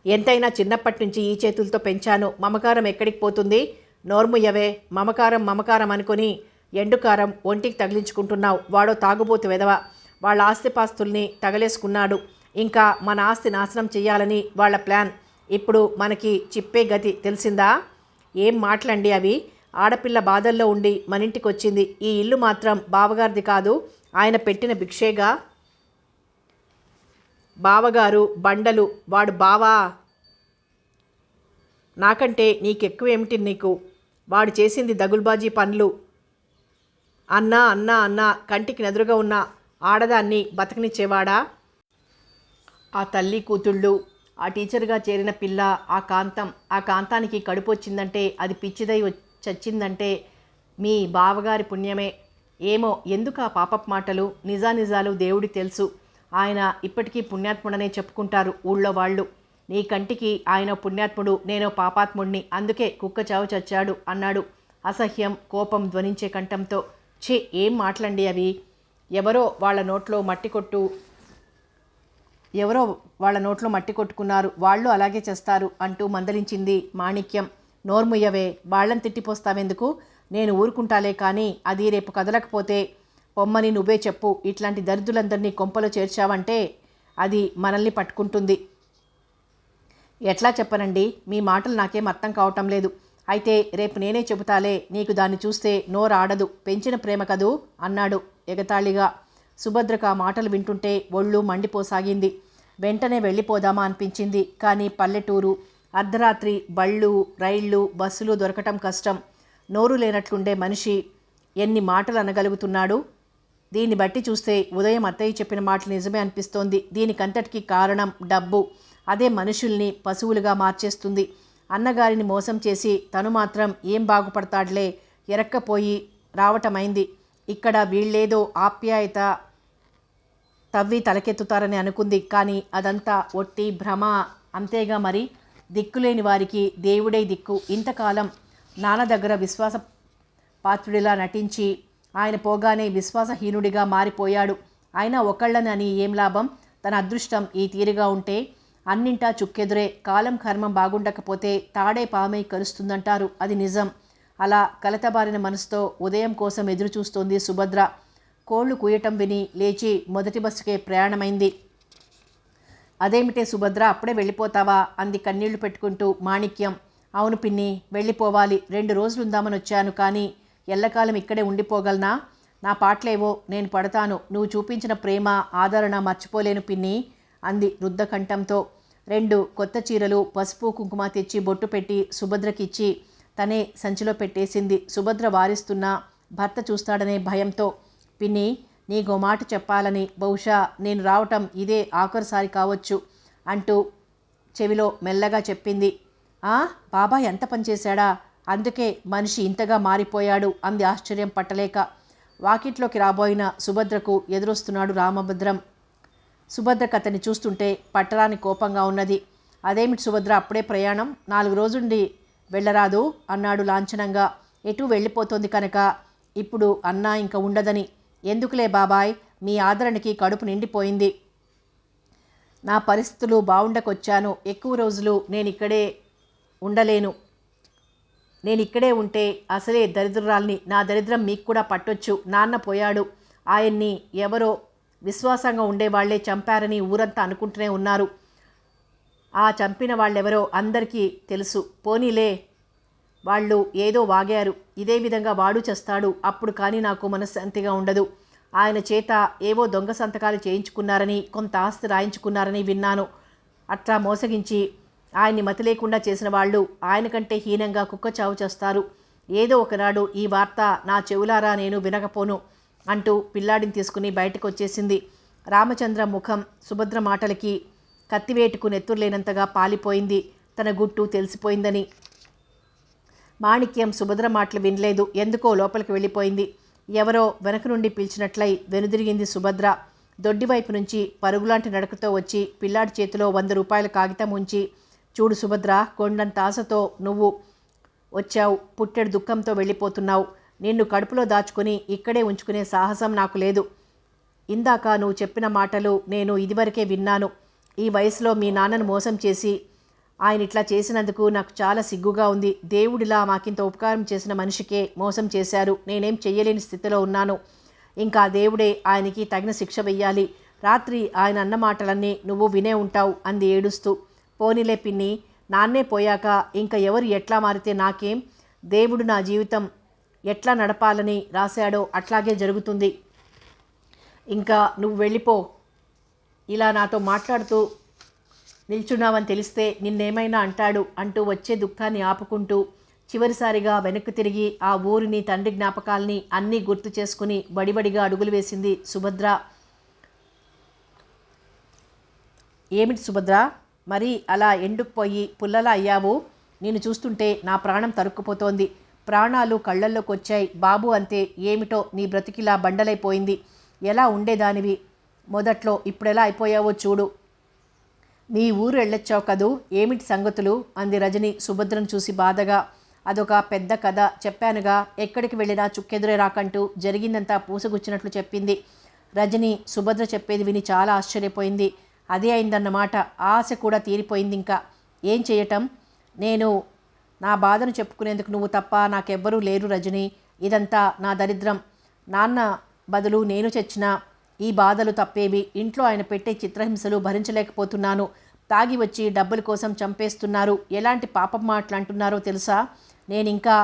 ఎంతైనా చిన్నప్పటి నుంచి ఈ చేతులతో పెంచాను. మమకారం ఎక్కడికి పోతుంది? నోర్ముయ్యవే. మమకారం మమకారం అనుకుని ఎండుకారం ఒంటికి తగిలించుకుంటున్నావు. వాడో తాగుబోతు వెధవ. వాళ్ళ ఆస్తిపాస్తుల్ని తగలేసుకున్నాడు. ఇంకా మన ఆస్తి నాశనం చెయ్యాలని వాళ్ళ ప్లాన్. ఇప్పుడు మనకి చిప్పే గతి తెలిసిందా? ఏం మాటలండి అవి? ఆడపిల్ల బాధల్లో ఉండి మనింటికి వచ్చింది. ఈ ఇల్లు మాత్రం బావగారిది కాదు, ఆయన పెట్టిన భిక్షేగా. బావగారు బండలు, వాడు బావా? నాకంటే నీకెక్కువేమిటి నీకు? వాడు చేసింది దగుల్బాజీ పనులు. అన్నా అన్నా అన్నా కంటికి నెదురుగా ఉన్న ఆడదాన్ని బతకనిచ్చేవాడా? ఆ తల్లి కూతుళ్ళు, ఆ టీచర్గా చేరిన పిల్ల, ఆ కాంతానికి కడుపు వచ్చిందంటే, అది పిచ్చిదై చచ్చిందంటే మీ బావగారి పుణ్యమే. ఏమో ఎందుకు ఆ పాపపు మాటలు? నిజానిజాలు దేవుడికి తెలుసు. ఆయన ఇప్పటికీ పుణ్యాత్ముడనే చెప్పుకుంటారు ఊళ్ళో వాళ్ళు. నీ కంటికి ఆయన పుణ్యాత్ముడు, నేనో పాపాత్ముడిని. అందుకే కుక్క చావు చచ్చాడు అన్నాడు అసహ్యం కోపం ధ్వనించే కంఠంతో. ఛీ, ఏం మాటలండి అవి? ఎవరో వాళ్ళ నోట్లో మట్టి కొట్టుకున్నారు. వాళ్ళు అలాగే చేస్తారు అంటూ మందలించింది మాణిక్యం. నోర్ముయ్యవే. వాళ్ళని తిట్టిపోస్తావెందుకు? నేను ఊరుకుంటాలే కానీ అది రేపు కదలకపోతే పొమ్మని నువ్వే చెప్పు. ఇట్లాంటి దరిద్రులందరినీ కొంపలో చేర్చావంటే అది మనల్ని పట్టుకుంటుంది. ఎట్లా చెప్పనండి? మీ మాటలు నాకేం అర్థం కావటం లేదు. అయితే రేపు నేనే చెబుతాలే. నీకు దాన్ని చూస్తే నోరాడదు. పెంచిన ప్రేమ కదూ అన్నాడు ఎగతాళిగా. సుభద్రకు ఆ మాటలు వింటుంటే ఒళ్ళు మండిపోసాగింది. వెంటనే వెళ్ళిపోదామా అనిపించింది. కానీ పల్లెటూరు, అర్ధరాత్రి, బళ్ళు, రైళ్ళు, బస్సులు దొరకటం కష్టం. నోరు లేనట్లుండే మనిషి ఎన్ని మాటలు అనగలుగుతున్నాడు? దీన్ని బట్టి చూస్తే ఉదయం అత్తయ్య చెప్పిన మాటలు నిజమే అనిపిస్తోంది. దీనికంతటికీ కారణం డబ్బు. అదే మనుషుల్ని పశువులుగా మార్చేస్తుంది. అన్నగారిని మోసం చేసి తను మాత్రం ఏం బాగుపడతాడులే, ఎరక్కపోయి రావటమైంది. ఇక్కడ వీళ్ళేదో ఆప్యాయత తవ్వి తలకెత్తుతారని అనుకుంది. కానీ అదంతా ఒట్టి భ్రమ. అంతేగా మరి. దిక్కులేని వారికి దేవుడే దిక్కు. ఇంతకాలం నాన్న దగ్గర విశ్వాస పాత్రుడిలా నటించి ఆయన పోగానే విశ్వాసహీనుడిగా మారిపోయాడు. అయినా ఒకళ్ళనని ఏం లాభం? తన అదృష్టం ఈ తీరుగా ఉంటే అన్నింటా చుక్కెదురే. కాలం కర్మం బాగుండకపోతే తాడే పామై కలుస్తుందంటారు. అది నిజం. అలా కలతబారిన మనసుతో ఉదయం కోసం ఎదురు చూస్తోంది సుభద్ర. కోళ్లు కూయటం విని లేచి మొదటి బస్సుకే ప్రయాణమైంది. అదేమిటే సుభద్ర, అప్పుడే వెళ్ళిపోతావా అంది కన్నీళ్లు పెట్టుకుంటూ మాణిక్యం. అవును పిన్ని, వెళ్ళిపోవాలి. 2 రోజులుందామని వచ్చాను. కానీ ఎల్లకాలం ఇక్కడే ఉండిపోగలనా? నా పాటలేవో నేను పడతాను. నువ్వు చూపించిన ప్రేమ ఆదరణ మర్చిపోలేను పిన్ని అంది రుద్ధకంఠంతో. 2 కొత్త చీరలు, పసుపు కుంకుమ తెచ్చి బొట్టు పెట్టి సుభద్రకిచ్చి తనే సంచిలో పెట్టేసింది. సుభద్ర వారిస్తున్నా భర్త చూస్తాడనే భయంతో. పిన్ని, నీకో మాట చెప్పాలని. బహుశా నేను రావటం ఇదే ఆఖరుసారి కావచ్చు అంటూ చెవిలో మెల్లగా చెప్పింది. బాబాయ్ ఎంత పనిచేశాడా? అందుకే మనిషి ఇంతగా మారిపోయాడు అంది ఆశ్చర్యం పట్టలేక. వాకిట్లోకి రాబోయిన సుభద్రకు ఎదురొస్తున్నాడు రామభద్రం. సుభద్రకు అతన్ని చూస్తుంటే పట్టరాని కోపంగా ఉన్నది. అదేమిటి సుభద్ర, అప్పుడే ప్రయాణం? 4 రోజుండి వెళ్ళరాదు అన్నాడు లాంఛనంగా. ఎటు వెళ్ళిపోతోంది కనుక ఇప్పుడు అన్నా ఇంక ఉండదని. ఎందుకులే బాబాయ్, మీ ఆదరణకి కడుపు నిండిపోయింది. నా పరిస్థితులు బాగుండకొచ్చాను. ఎక్కువ రోజులు నేను ఇక్కడే ఉండలేను. నేను ఇక్కడే ఉంటే అసలే దరిద్రురాల్ని, నా దరిద్రం మీకు కూడా పట్టొచ్చు. నాన్న పోయాడు, ఆయన్ని ఎవరో విశ్వాసంగా ఉండేవాళ్లే చంపారని ఊరంతా అనుకుంటూనే ఉన్నారు. ఆ చంపిన వాళ్ళెవరో అందరికీ తెలుసు. పోనీలే, వాళ్ళు ఏదో వాగారు, ఇదే విధంగా వాడు చేస్తాడు, అప్పుడు కానీ నాకు మనశ్శాంతిగా ఉండదు. ఆయన చేత ఏవో దొంగ సంతకాలు చేయించుకున్నారని, కొంత ఆస్తి రాయించుకున్నారని విన్నాను. అట్లా మోసగించి ఆయన్ని మతి లేకుండా చేసిన వాళ్ళు ఆయన కంటే హీనంగా కుక్క చావు చేస్తారు. ఏదో ఒకనాడు ఈ వార్త నా చెవులారా నేను వినకపోను అంటూ పిల్లాడిని తీసుకుని బయటకు వచ్చేసింది. రామచంద్ర ముఖం సుభద్ర మాటలకి కత్తివేటుకు నెత్తురులేనంతగా పాలిపోయింది. తన గుట్టు తెలిసిపోయిందని. మాణిక్యం సుభద్ర మాటలు వినలేదు. ఎందుకో లోపలికి వెళ్ళిపోయింది. ఎవరో వెనక నుండి పిలిచినట్లయి వెనుదిరిగింది సుభద్ర. దొడ్డివైపు నుంచి పరుగులాంటి నడకతో వచ్చి పిల్లాడి చేతిలో 100 రూపాయల కాగితం ఉంచి, చూడు సుభద్ర, కొండంత ఆశతో నువ్వు వచ్చావు, పుట్టెడు దుఃఖంతో వెళ్ళిపోతున్నావు. నిన్ను కడుపులో దాచుకుని ఇక్కడే ఉంచుకునే సాహసం నాకు లేదు. ఇందాక నువ్వు చెప్పిన మాటలు నేను ఇదివరకే విన్నాను. ఈ వయసులో మీ నాన్నను మోసం చేసి ఆయన ఇట్లా చేసినందుకు నాకు చాలా సిగ్గుగా ఉంది. దేవుడిలా మాకింత ఉపకారం చేసిన మనిషికే మోసం చేశారు. నేనేం చెయ్యలేని స్థితిలో ఉన్నాను. ఇంకా దేవుడే ఆయనకి తగిన శిక్ష వెయ్యాలి. రాత్రి ఆయన అన్న మాటలన్నీ నువ్వు వినే ఉంటావు అంది ఏడుస్తూ. పోనీలే పిన్ని, నాన్నే పోయాక ఇంకా ఎవరు ఎట్లా మారితే నాకేం? దేవుడు నా జీవితం ఎట్లా నడపాలని రాశాడో అట్లాగే జరుగుతుంది. ఇంకా నువ్వు వెళ్ళిపో. ఇలా నాతో మాట్లాడుతూ నిల్చున్నావని తెలిస్తే నిన్నేమైనా అంటాడు అంటూ వచ్చే దుఃఖాన్ని ఆపుకుంటూ చివరిసారిగా వెనక్కు తిరిగి ఆ ఊరిని, తండ్రి జ్ఞాపకాల్ని అన్నీ గుర్తు చేసుకుని బడిబడిగా అడుగులు వేసింది సుభద్ర. ఏమిటి సుభద్ర, మరి అలా ఎండుకుపోయి పుల్లలా అయ్యావు? నేను చూస్తుంటే నా ప్రాణం తరుక్కుపోతోంది. ప్రాణాలు కళ్ళల్లోకి వచ్చాయి. బాబు అంతే, ఏమిటో నీ బ్రతికిలా బండలైపోయింది. ఎలా ఉండేదానివి మొదట్లో, ఇప్పుడెలా అయిపోయావో చూడు. మీ ఊరు వెళ్ళొచ్చావు కదూ, ఏమిటి సంగతులు అంది రజని సుభద్రను చూసి బాధగా. అదొక పెద్ద కథ చెప్పానుగా, ఎక్కడికి వెళ్ళినా చుక్కెదురే రాకంటూ జరిగిందంతా పూసగుచ్చినట్లు చెప్పింది. రజని సుభద్ర చెప్పేది విని చాలా ఆశ్చర్యపోయింది. అదే అయిందన్నమాట. ఆశ కూడా తీరిపోయింది. ఇంకా ఏం చేయటం? నేను నా బాధను చెప్పుకునేందుకు నువ్వు తప్ప నాకెవ్వరూ లేరు రజని. ఇదంతా నా దరిద్రం. నాన్న బదులు నేను చచ్చినా ఈ బాధలు తప్పేవి. ఇంట్లో ఆయన పెట్టే చిత్రహింసలు భరించలేకపోతున్నాను. తాగి వచ్చి డబ్బుల కోసం చంపేస్తున్నారు. ఎలాంటి పాపం మాటలు అంటున్నారో తెలుసా? నేనింకా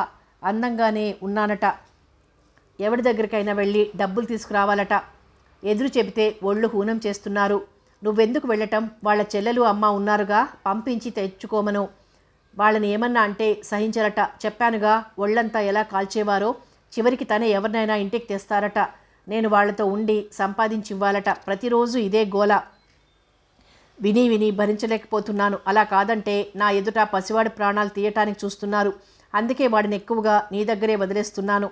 అందంగానే ఉన్నానట. ఎవరి దగ్గరికైనా వెళ్ళి డబ్బులు తీసుకురావాలట. ఎదురు చెబితే ఒళ్ళు హూనం చేస్తున్నారు. నువ్వెందుకు వెళ్ళటం? వాళ్ళ చెల్లెలు అమ్మ ఉన్నారుగా, పంపించి తెచ్చుకోమను. వాళ్ళని ఏమన్నా అంటే సహించరట. చెప్పానుగా, ఒళ్ళంతా ఎలా కాల్చేవారో. చివరికి తనే ఎవరినైనా ఇంటికి తెస్తారట. నేను వాళ్లతో ఉండి సంపాదించి ఇవ్వాలట. ప్రతిరోజు ఇదే గోల. విని విని భరించలేకపోతున్నాను. అలా కాదంటే నా ఎదుట పసివాడి ప్రాణాలు తీయటానికి చూస్తున్నారు. అందుకే వాడిని ఎక్కువగా నీ దగ్గరే వదిలేస్తున్నాను.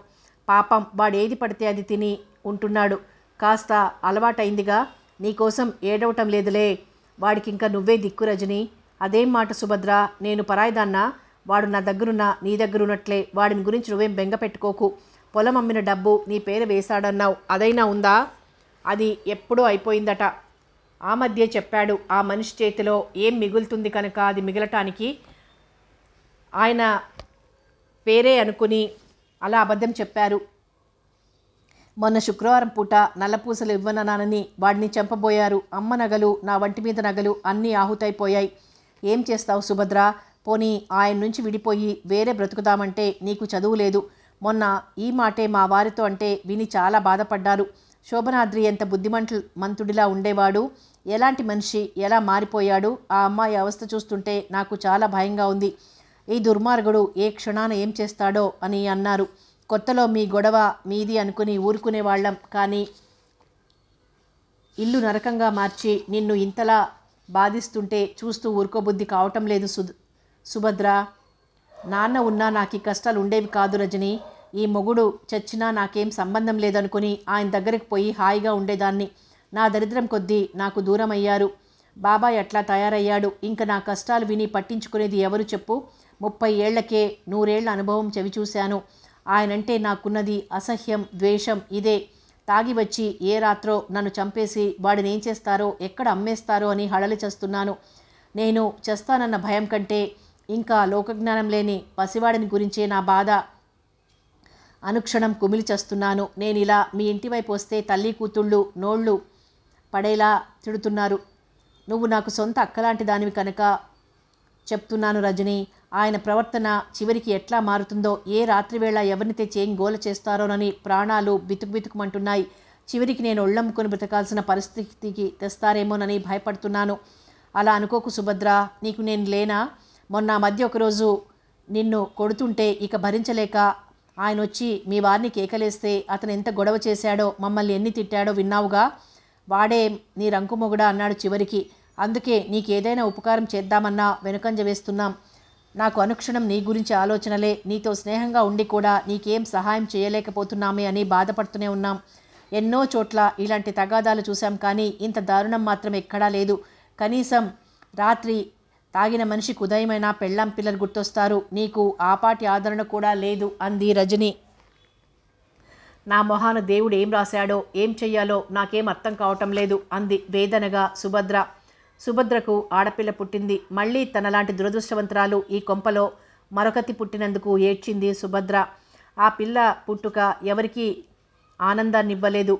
పాపం, వాడేది పడితే అది తిని ఉంటున్నాడు. కాస్త అలవాటైందిగా, నీకోసం ఏడవటం లేదులే. వాడికింక నువ్వే దిక్కు రజని. అదేం మాట సుభద్ర, నేను పరాయిదాన్నా? వాడు నా దగ్గరున్నా నీ దగ్గరున్నట్లే. వాడిని గురించి నువ్వేం బెంగ పెట్టుకోకు. పొలం అమ్మిన డబ్బు నీ పేరు వేశాడన్నావు, అదైనా ఉందా? అది ఎప్పుడో అయిపోయిందట. ఆ మధ్య చెప్పాడు. ఆ మనిషి చేతిలో ఏం మిగులుతుంది కనుక అది మిగలటానికి ఆయన పేరే అనుకుని అలా అబద్ధం చెప్పారు. మొన్న శుక్రవారం పూట నల్లపూసలు ఇవ్వనని వాడిని చంపబోయారు. అమ్మ నగలు, నా వంటి మీద నగలు అన్నీ ఆహుతైపోయాయి. ఏం చేస్తావు సుభద్ర? పోనీ ఆయన నుంచి విడిపోయి వేరే బ్రతుకుదామంటే నీకు చదువు లేదు. మొన్న ఈ మాటే మా వారితో అంటే విని చాలా బాధపడ్డారు. శోభనాద్రి ఎంత మంతుడిలా ఉండేవాడు, ఎలాంటి మనిషి, ఎలా మారిపోయాడు. ఆ అమ్మాయి అవస్థ చూస్తుంటే నాకు చాలా భయంగా ఉంది. ఈ దుర్మార్గుడు ఏ క్షణాన ఏం చేస్తాడో అని అన్నారు. కొత్తలో మీ గొడవ మీది అనుకుని ఊరుకునేవాళ్ళం. కానీ ఇల్లు నరకంగా మార్చి నిన్ను ఇంతలా బాధిస్తుంటే చూస్తూ ఊరుకోబుద్ధి కావటం లేదు సుభద్ర. నాన్న ఉన్నా నాకు ఈ కష్టాలు ఉండేవి కాదు రజని. ఈ మొగుడు చచ్చినా నాకేం సంబంధం లేదనుకుని ఆయన దగ్గరికి పోయి హాయిగా ఉండేదాన్ని. నా దరిద్రం కొద్దీ నాకు దూరం అయ్యారు. బాబాయ్ అట్లా తయారయ్యాడు. ఇంక నా కష్టాలు విని పట్టించుకునేది ఎవరు చెప్పు? 30 ఏళ్లకే 100 ఏళ్ల అనుభవం చవిచూశాను. ఆయనంటే నాకున్నది అసహ్యం, ద్వేషం. ఇదే తాగి వచ్చి ఏ రాత్రో నన్ను చంపేసి వాడిని ఏం చేస్తారో, ఎక్కడ అమ్మేస్తారో అని హడలి చేస్తున్నాను. నేను చేస్తానన్న భయం కంటే ఇంకా లోకజ్ఞానం లేని పసివాడిని గురించే నా బాధ. అనుక్షణం కుమిలి చస్తున్నాను. నేను ఇలా మీ ఇంటి వైపు వస్తే తల్లి కూతుళ్ళు నోళ్ళు పడేలా తిడుతున్నారు. నువ్వు నాకు సొంత అక్కలాంటి దానివి కనుక చెప్తున్నాను రజని. ఆయన ప్రవర్తన చివరికి ఎట్లా మారుతుందో, ఏ రాత్రివేళ ఎవరిని తెచ్చి ఏం గోల చేస్తారోనని ప్రాణాలు బితుకుబితుకుమంటున్నాయి. చివరికి నేను ఒళ్ళమ్ముకొని బ్రతకాల్సిన పరిస్థితికి తెస్తారేమోనని భయపడుతున్నాను. అలా అనుకోకు సుభద్ర, నీకు నేను లేనా? మొన్న మధ్య ఒకరోజు నిన్ను కొడుతుంటే ఇక భరించలేక ఆయన వచ్చి మీ వారిని కేకలేస్తే అతను ఎంత గొడవ చేశాడో, మమ్మల్ని ఎన్ని తిట్టాడో విన్నావుగా. వాడే నీ రంకుమొగుడా అన్నాడు చివరికి. అందుకే నీకేదైనా ఉపకారం చేద్దామన్నా వెనుకంజ వేస్తున్నాం. నాకు అనుక్షణం నీ గురించి ఆలోచనలే. నీతో స్నేహంగా ఉండి కూడా నీకేం సహాయం చేయలేకపోతున్నామే అని బాధపడుతూనే ఉన్నాం. ఎన్నో చోట్ల ఇలాంటి తగాదాలు చూశాం, కానీ ఇంత దారుణం మాత్రం ఎక్కడా లేదు. కనీసం రాత్రి తాగిన మనిషికి ఉదయమైనా పెళ్ళాం పిల్లలు గుర్తొస్తారు. నీకు ఆపాటి ఆదరణ కూడా లేదు అంది రజని. నా మొహాన దేవుడు ఏం రాశాడో, ఏం చెయ్యాలో నాకేం అర్థం కావటం లేదు అంది వేదనగా సుభద్ర. సుభద్రకు ఆడపిల్ల పుట్టింది. మళ్ళీ తనలాంటి దురదృష్టవంతురాలు ఈ కొంపలో మరొకతి పుట్టినందుకు ఏడ్చింది సుభద్ర. ఆ పిల్ల పుట్టుక ఎవరికీ ఆనందాన్నివ్వలేదు.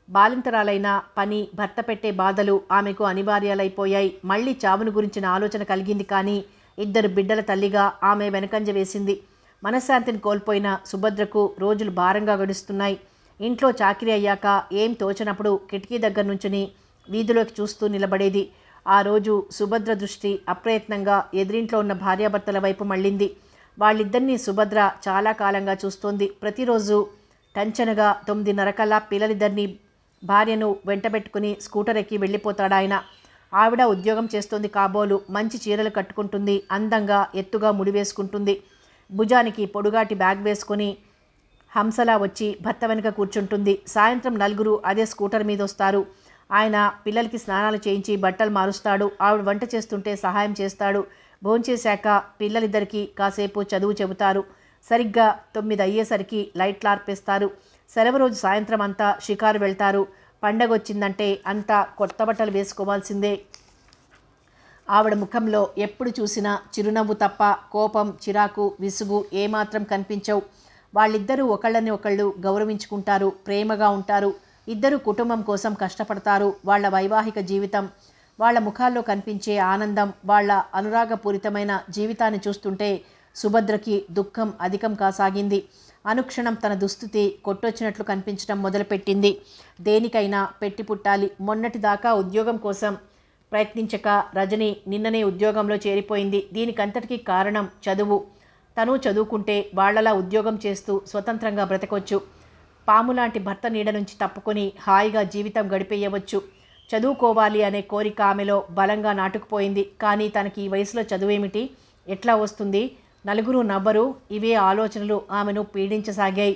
బాలింతరాలైన పని, భర్త పెట్టే బాధలు ఆమెకు అనివార్యాలైపోయాయి. మళ్ళీ చావును గురించిన ఆలోచన కలిగింది, కానీ 2 బిడ్డల తల్లిగా ఆమె వెనకంజ వేసింది. మనశ్శాంతిని కోల్పోయిన సుభద్రకు రోజులు భారంగా గడుస్తున్నాయి. ఇంట్లో చాకిరీ అయ్యాక ఏం తోచనప్పుడు కిటికీ దగ్గర నుంచుని వీధిలోకి చూస్తూ నిలబడేది. ఆ రోజు సుభద్ర దృష్టి అప్రయత్నంగా ఎదురింట్లో ఉన్న భార్యాభర్తల వైపు మళ్ళింది. వాళ్ళిద్దరినీ సుభద్ర చాలా కాలంగా చూస్తోంది. ప్రతిరోజు టంచనగా 9:30 కల్లా పిల్లలిద్దరినీ భార్యను వెంటబెట్టుకుని స్కూటర్ ఎక్కి వెళ్ళిపోతాడాయన. ఆవిడ ఉద్యోగం చేస్తోంది కాబోలు. మంచి చీరలు కట్టుకుంటుంది, అందంగా ఎత్తుగా ముడివేసుకుంటుంది. భుజానికి పొడుగాటి బ్యాగ్ వేసుకుని హంసలా వచ్చి భర్త వెనుక కూర్చుంటుంది. సాయంత్రం 4 అదే స్కూటర్ మీద వస్తారు. ఆయన పిల్లలకి స్నానాలు చేయించి బట్టలు మారుస్తాడు. ఆవిడ వంట చేస్తుంటే సహాయం చేస్తాడు. భోంచేశాక పిల్లలిద్దరికీ కాసేపు చదువు చెబుతారు. సరిగ్గా 9 అయ్యేసరికి లైట్లు ఆర్పేస్తారు. సెలవు రోజు సాయంత్రం అంతా షికారు వెళ్తారు. పండగ వచ్చిందంటే అంతా కొత్త బట్టలు వేసుకోవాల్సిందే. ఆవిడ ముఖంలో ఎప్పుడు చూసినా చిరునవ్వు తప్ప కోపం, చిరాకు, విసుగు ఏమాత్రం కనిపించవు. వాళ్ళిద్దరూ ఒకళ్ళని ఒకళ్ళు గౌరవించుకుంటారు, ప్రేమగా ఉంటారు. ఇద్దరు కుటుంబం కోసం కష్టపడతారు. వాళ్ళ వైవాహిక జీవితం, వాళ్ళ ముఖాల్లో కనిపించే ఆనందం, వాళ్ళ అనురాగపూరితమైన జీవితాన్ని చూస్తుంటే సుభద్రకి దుఃఖం అధికం కాసాగింది. అనుక్షణం తన దుస్థితి కొట్టొచ్చినట్లు కనిపించడం మొదలుపెట్టింది. దేనికైనా పెట్టి పుట్టాలి. మొన్నటిదాకా ఉద్యోగం కోసం ప్రయత్నించక రజని నిన్ననే ఉద్యోగంలో చేరిపోయింది. దీనికంతటికీ కారణం చదువు. తను చదువుకుంటే వాళ్లలా ఉద్యోగం చేస్తూ స్వతంత్రంగా బ్రతకొచ్చు. పాములాంటి భర్త నీడ నుంచి తప్పుకొని హాయిగా జీవితం గడిపేయవచ్చు. చదువుకోవాలి అనే కోరిక ఆమెలో బలంగా నాటుకుపోయింది. కానీ తనకి ఈ వయసులో చదువేమిటి, ఎట్లా వస్తుంది, నలుగురు నవ్వరు, ఇవే ఆలోచనలు ఆమెను పీడించసాగాయి.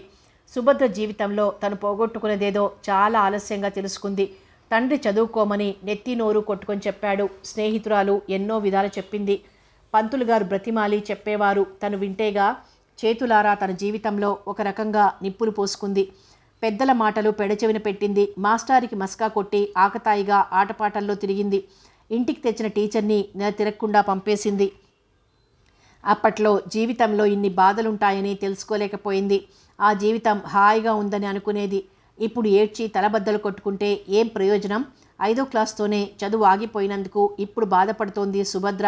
సుభద్ర జీవితంలో తను పోగొట్టుకునేదేదో చాలా ఆలస్యంగా తెలుసుకుంది. తండ్రి చదువుకోమని నెత్తి నోరు కొట్టుకొని చెప్పాడు. స్నేహితురాలు ఎన్నో విధాలు చెప్పింది. పంతులు గారు బ్రతిమాలి చెప్పేవారు. తను వింటేగా చేతులారా తన జీవితంలో ఒక రకంగా నిప్పులు పోసుకుంది. పెద్దల మాటలు పెడచెవిన పెట్టింది. మాస్టారికి మస్కా కొట్టి ఆకతాయిగా ఆటపాటల్లో తిరిగింది. ఇంటికి తెచ్చిన టీచర్ని నెల తిరగకుండా పంపేసింది. అప్పట్లో జీవితంలో ఇన్ని బాధలుంటాయని తెలుసుకోలేకపోయింది. ఆ జీవితం హాయిగా ఉందని అనుకునేది. ఇప్పుడు ఏడ్చి తలబద్దలు కొట్టుకుంటే ఏం ప్రయోజనం? 5వ క్లాస్తోనే చదువు ఆగిపోయినందుకు ఇప్పుడు బాధపడుతోంది సుభద్ర.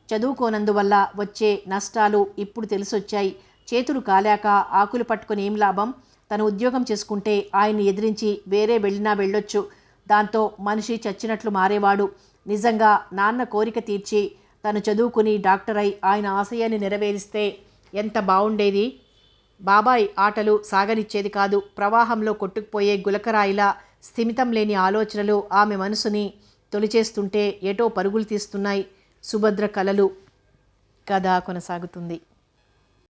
చదువుకోనందువల్ల వచ్చే నష్టాలు ఇప్పుడు తెలిసొచ్చాయి. చేతులు కాలాక ఆకులు పట్టుకుని ఏం లాభం? తను ఉద్యోగం చేసుకుంటే ఆయన్ని ఎదిరించి వేరే వెళ్ళినా వెళ్ళొచ్చు. దాంతో మనిషి చచ్చినట్లు మారేవాడు. నిజంగా నాన్న కోరిక తీర్చి తను చదువుకుని డాక్టర్ అయి ఆయన ఆశయాన్ని నెరవేరిస్తే ఎంత బాగుండేది. బాబాయ్ ఆటలు సాగనిచ్చేది కాదు. ప్రవాహంలో కొట్టుకుపోయే గులకరాయిలా స్థిమితం లేని ఆలోచనలు ఆమె మనసుని తొలిచేస్తుంటే ఎటో పరుగులు తీస్తున్నాయి సుభద్ర కలలు. కథ కొనసాగుతుంది.